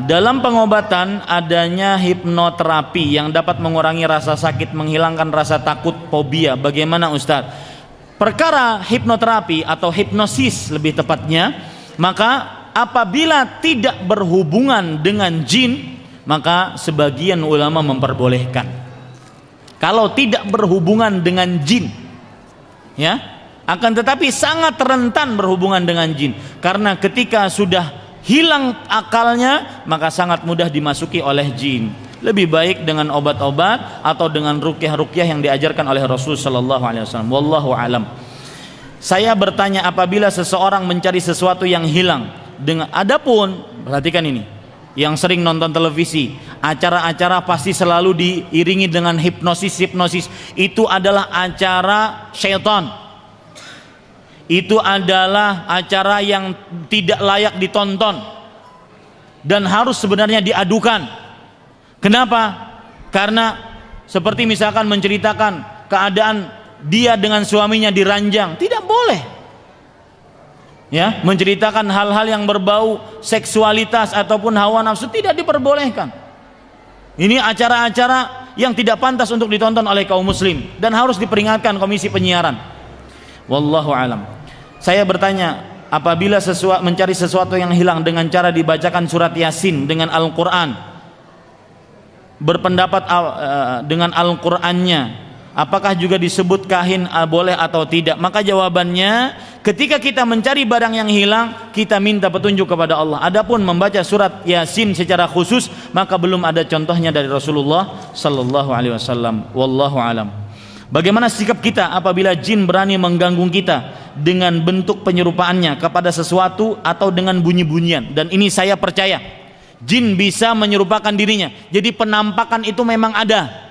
dalam pengobatan adanya hipnoterapi yang dapat mengurangi rasa sakit, menghilangkan rasa takut, fobia. Bagaimana Ustadz? Perkara hipnoterapi atau hipnosis lebih tepatnya, maka apabila tidak berhubungan dengan jin, maka sebagian ulama memperbolehkan. Kalau tidak berhubungan dengan jin, ya, akan tetapi sangat rentan berhubungan dengan jin, karena ketika sudah hilang akalnya maka sangat mudah dimasuki oleh jin. Lebih baik dengan obat-obat atau dengan ruqyah-ruqyah yang diajarkan oleh Rasul sallallahu alaihi wasallam. Wallahu alam. Saya bertanya, apabila seseorang mencari sesuatu yang hilang dengan, adapun perhatikan ini, yang sering nonton televisi, acara-acara pasti selalu diiringi dengan hipnosis. Itu adalah acara syaitan. Itu adalah acara yang tidak layak ditonton dan harus sebenarnya diadukan. Kenapa? Karena seperti misalkan menceritakan keadaan dia dengan suaminya diranjang, tidak boleh. Ya, menceritakan hal-hal yang berbau seksualitas ataupun hawa nafsu tidak diperbolehkan. Ini acara-acara yang tidak pantas untuk ditonton oleh kaum muslim dan harus diperingatkan komisi penyiaran. Wallahu alam. Saya bertanya, apabila mencari sesuatu yang hilang dengan cara dibacakan surat Yasin dengan Al-Quran, berpendapat dengan Al-Qurannya, Apakah juga disebut kahin boleh atau tidak? Maka jawabannya, ketika kita mencari barang yang hilang, kita minta petunjuk kepada Allah. Adapun membaca surat Yasin secara khusus, maka belum ada contohnya dari Rasulullah sallallahu alaihi wasallam. Wallahu alam. Bagaimana sikap kita apabila jin berani mengganggu kita dengan bentuk penyerupaannya kepada sesuatu atau dengan bunyi-bunyian? Dan ini saya percaya, jin bisa menyerupakan dirinya. Jadi penampakan itu memang ada.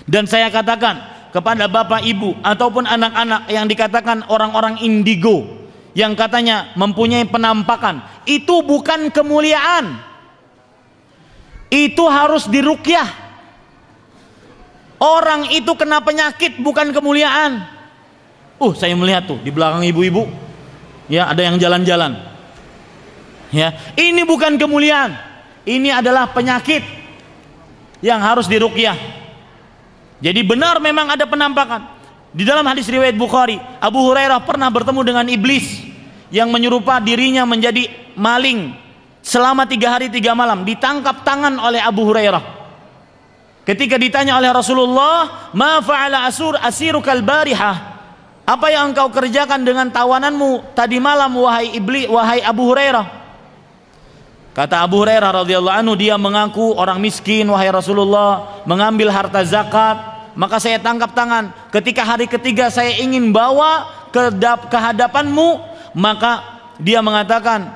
Dan saya katakan kepada bapak ibu ataupun anak-anak yang dikatakan orang-orang indigo yang katanya mempunyai penampakan, itu bukan kemuliaan, itu harus diruqyah. Orang itu kena penyakit, bukan kemuliaan. Saya melihat tuh di belakang ibu-ibu, ya, ada yang jalan-jalan, ya, ini bukan kemuliaan, ini adalah penyakit yang harus diruqyah. Jadi benar memang ada penampakan. Di dalam hadis riwayat Bukhari, Abu Hurairah pernah bertemu dengan iblis yang menyerupa dirinya menjadi maling selama 3 hari 3 malam. Ditangkap tangan oleh Abu Hurairah. Ketika ditanya oleh Rasulullah, "Ma fa'ala asirukal barihah?" Apa yang engkau kerjakan dengan tawananmu tadi malam, wahai iblis, wahai Abu Hurairah? Kata Abu Hurairah radhiyallahu anhu, dia mengaku orang miskin, wahai Rasulullah, mengambil harta zakat. Maka saya tangkap tangan. Ketika hari ketiga saya ingin bawa ke hadapanmu, maka dia mengatakan,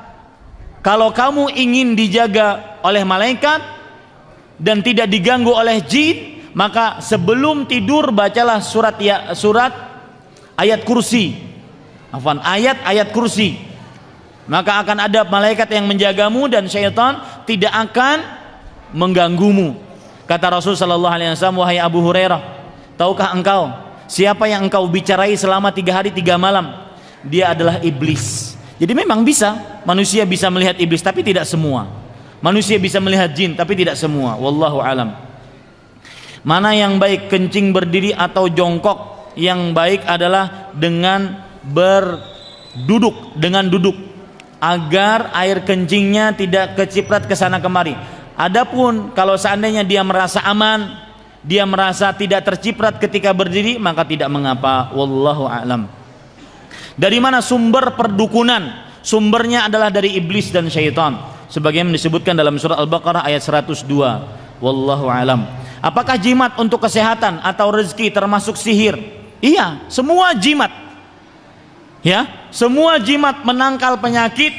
kalau kamu ingin dijaga oleh malaikat dan tidak diganggu oleh jin, maka sebelum tidur bacalah surat ayat kursi. Ayat kursi. Maka akan ada malaikat yang menjagamu dan syaitan tidak akan mengganggumu. Kata Rasul sallallahu alaihi wasallam, wahai Abu Hurairah, tahukah engkau siapa yang engkau bicarai selama 3 hari 3 malam? Dia adalah iblis. Jadi memang bisa, manusia bisa melihat iblis, tapi tidak semua. Manusia bisa melihat jin, tapi tidak semua. Wallahu alam. Mana yang baik, kencing berdiri atau jongkok? Yang baik adalah dengan duduk, agar air kencingnya tidak keciprat ke sana kemari. Adapun kalau seandainya dia merasa aman, dia merasa tidak terciprat ketika berdiri, maka tidak mengapa. Wallahu a'lam. Dari mana sumber perdukunan? Sumbernya adalah dari iblis dan syaitan, sebagaimana disebutkan dalam surah Al-Baqarah ayat 102. Wallahu a'lam. Apakah jimat untuk kesehatan atau rezeki termasuk sihir? Iya, semua jimat. Ya, semua jimat menangkal penyakit,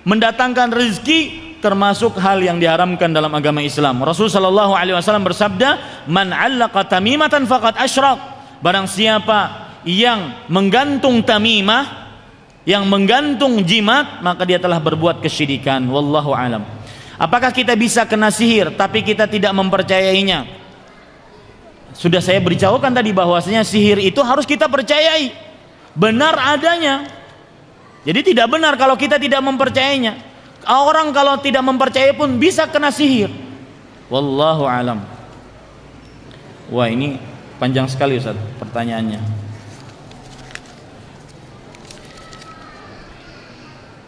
mendatangkan rezeki, termasuk hal yang diharamkan dalam agama Islam. Rasul sallallahu alaihi wasallam bersabda, "Man 'allaqa tamimatan faqad asyrak." Barang siapa yang menggantung tamimah, yang menggantung jimat, maka dia telah berbuat kesyirikan. Wallahu alam. Apakah kita bisa kena sihir tapi kita tidak mempercayainya? Sudah saya beritahukan tadi bahwasanya sihir itu harus kita percayai, benar adanya. Jadi tidak benar kalau kita tidak mempercayainya. Orang kalau tidak mempercayai pun bisa kena sihir. Wallahu alam. Wah, ini panjang sekali Ustaz pertanyaannya.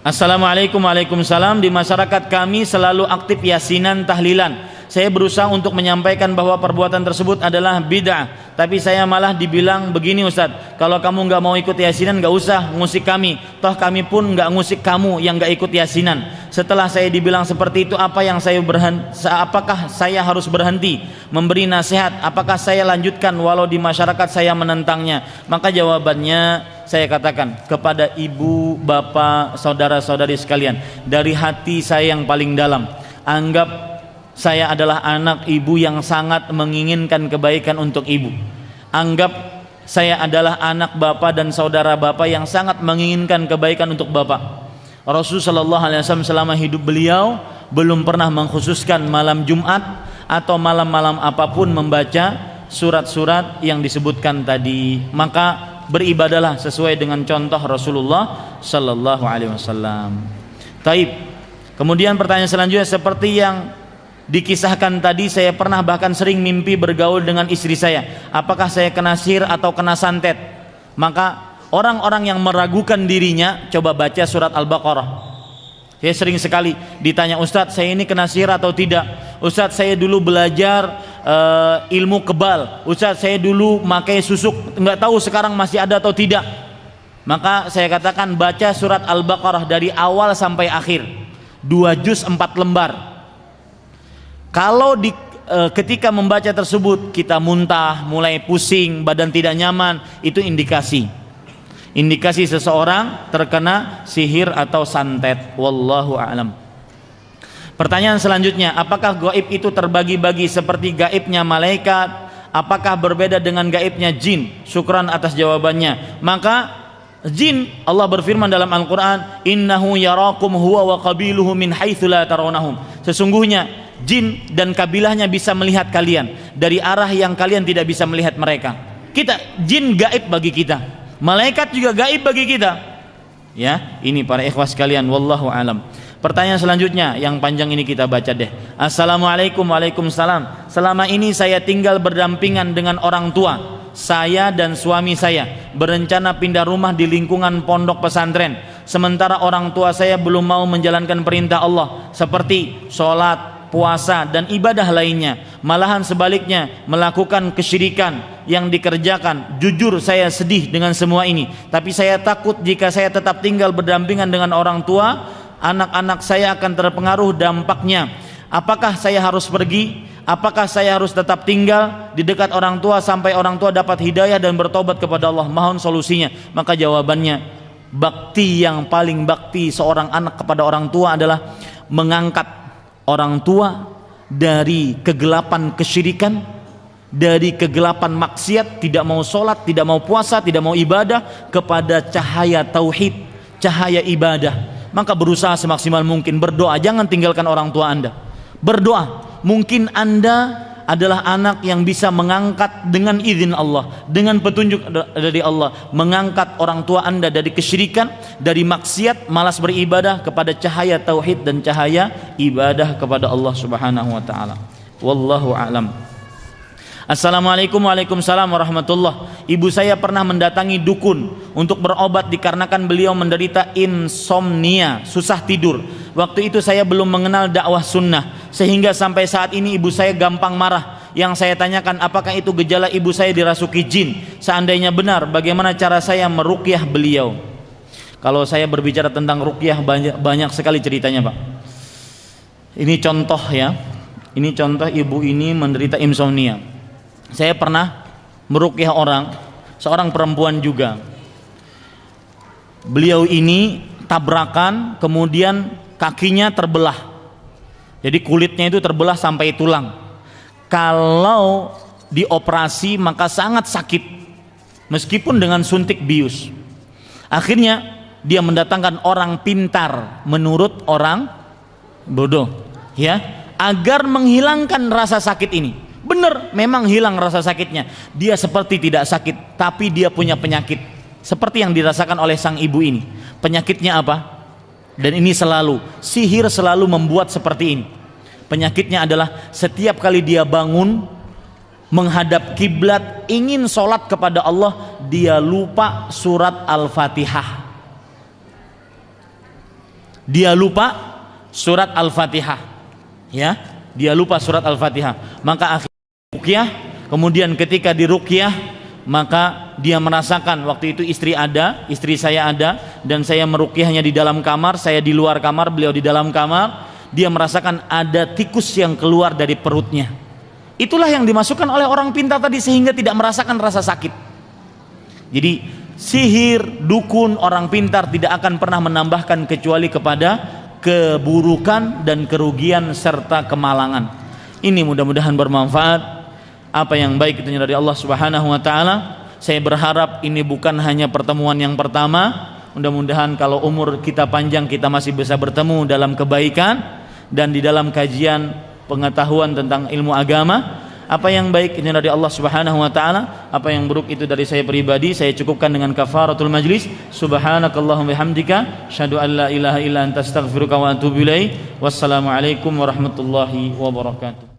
Assalamualaikum. Waalaikumsalam. Di masyarakat kami selalu aktif yasinan, tahlilan. Saya berusaha untuk menyampaikan bahwa perbuatan tersebut adalah bid'ah, tapi saya malah dibilang begini, Ustaz, kalau kamu nggak mau ikut yasinan nggak usah ngusik kami, toh kami pun nggak ngusik kamu yang nggak ikut yasinan. Setelah saya dibilang seperti itu, apakah saya harus berhenti memberi nasihat? Apakah saya lanjutkan walau di masyarakat saya menentangnya? Maka jawabannya saya katakan kepada ibu, bapak, saudara-saudari sekalian, dari hati saya yang paling dalam, anggap saya adalah anak ibu yang sangat menginginkan kebaikan untuk ibu. Anggap saya adalah anak bapak dan saudara bapak yang sangat menginginkan kebaikan untuk bapak. Rasulullah SAW selama hidup beliau belum pernah mengkhususkan malam Jumat atau malam-malam apapun membaca surat-surat yang disebutkan tadi. Maka beribadalah sesuai dengan contoh Rasulullah SAW. Taib. Kemudian pertanyaan selanjutnya, seperti yang dikisahkan tadi, saya pernah bahkan sering mimpi bergaul dengan istri saya. Apakah saya kena sihir atau kena santet? Maka orang-orang yang meragukan dirinya, coba baca surat Al-Baqarah. Saya sering sekali ditanya, Ustadz, saya ini kena sihir atau tidak? Ustadz, saya dulu belajar ilmu kebal. Ustaz, saya dulu pakai susuk, nggak tahu sekarang masih ada atau tidak. Maka saya katakan baca surat Al-Baqarah dari awal sampai akhir, 2 juz 4 lembar. Kalau ketika membaca tersebut kita muntah, mulai pusing, badan tidak nyaman, itu indikasi seseorang terkena sihir atau santet. Wallahu a'lam. Pertanyaan selanjutnya, apakah gaib itu terbagi-bagi seperti gaibnya malaikat? Apakah berbeda dengan gaibnya jin? Syukran atas jawabannya. Maka jin, Allah berfirman dalam Al-Quran, innahu yarakum huwa wa qabiluhu min haitsu la tarawnahum. Sesungguhnya jin dan kabilahnya bisa melihat kalian dari arah yang kalian tidak bisa melihat mereka. Jin gaib bagi kita, malaikat juga gaib bagi kita. Ya, ini para ikhwas sekalian, wallahu alam. Pertanyaan selanjutnya yang panjang ini kita baca deh. Assalamualaikum. Waalaikumsalam. Selama ini saya tinggal berdampingan dengan orang tua. Saya dan suami saya berencana pindah rumah di lingkungan pondok pesantren. Sementara orang tua saya belum mau menjalankan perintah Allah seperti sholat, puasa, dan ibadah lainnya. Malahan sebaliknya melakukan kesyirikan yang dikerjakan. Jujur saya sedih dengan semua ini. Tapi saya takut jika saya tetap tinggal berdampingan dengan orang tua, anak-anak saya akan terpengaruh dampaknya. Apakah saya harus pergi? Apakah saya harus tetap tinggal di dekat orang tua sampai orang tua dapat hidayah dan bertobat kepada Allah? Mohon solusinya. Maka jawabannya, bakti yang paling bakti seorang anak kepada orang tua adalah mengangkat orang tua dari kegelapan kesyirikan, dari kegelapan maksiat, tidak mau sholat, tidak mau puasa, tidak mau ibadah, kepada cahaya tauhid, cahaya ibadah. Maka berusaha semaksimal mungkin, berdoa, jangan tinggalkan orang tua Anda. Berdoa. Mungkin Anda adalah anak yang bisa mengangkat dengan izin Allah, dengan petunjuk dari Allah, mengangkat orang tua Anda dari kesyirikan, dari maksiat, malas beribadah, kepada cahaya tauhid dan cahaya ibadah kepada Allah Subhanahu wa taala. Wallahu a'lam. Assalamualaikum. Waalaikumsalam warahmatullah. Ibu saya pernah mendatangi dukun untuk berobat dikarenakan beliau menderita insomnia, susah tidur. Waktu itu saya belum mengenal dakwah sunnah, sehingga sampai saat ini ibu saya gampang marah. Yang saya tanyakan, apakah itu gejala ibu saya dirasuki jin? Seandainya benar, bagaimana cara saya meruqyah beliau? Kalau saya berbicara tentang ruqyah, banyak sekali ceritanya, Pak. Ini contoh ya. Ini contoh, ibu ini menderita insomnia. Saya pernah meruqyah seorang perempuan juga. Beliau ini tabrakan, kemudian kakinya terbelah. Jadi kulitnya itu terbelah sampai tulang. Kalau dioperasi maka sangat sakit, meskipun dengan suntik bius. Akhirnya dia mendatangkan orang pintar menurut orang bodoh, ya, agar menghilangkan rasa sakit ini. Benar, memang hilang rasa sakitnya. Dia seperti tidak sakit, tapi dia punya penyakit seperti yang dirasakan oleh sang ibu ini. Penyakitnya apa? Dan ini sihir selalu membuat seperti ini. Penyakitnya adalah setiap kali dia bangun menghadap kiblat, ingin sholat kepada Allah, dia lupa surat Al-Fatihah. Dia lupa surat Al-Fatihah, ya, dia lupa surat Al-Fatihah. Maka akhirnya ruqyah, kemudian ketika diruqyah maka dia merasakan, waktu itu istri saya ada, dan saya meruqyahnya di dalam kamar, saya di luar kamar, beliau di dalam kamar. Dia merasakan ada tikus yang keluar dari perutnya. Itulah yang dimasukkan oleh orang pintar tadi, sehingga tidak merasakan rasa sakit. Jadi sihir, dukun, orang pintar tidak akan pernah menambahkan kecuali kepada keburukan dan kerugian serta kemalangan. Ini mudah-mudahan bermanfaat. Apa yang baik itu dari Allah Subhanahu wa taala. Saya berharap ini bukan hanya pertemuan yang pertama. Mudah-mudahan kalau umur kita panjang, kita masih bisa bertemu dalam kebaikan dan di dalam kajian pengetahuan tentang ilmu agama. Apa yang baik itu dari Allah Subhanahu wa taala, apa yang buruk itu dari saya pribadi. Saya cukupkan dengan kafaratul majlis. Subhanakallahumma bihamdika, asyhadu an la ilaha illa anta, astaghfiruka wa atubu ilaik. Wassalamualaikum warahmatullahi wabarakatuh.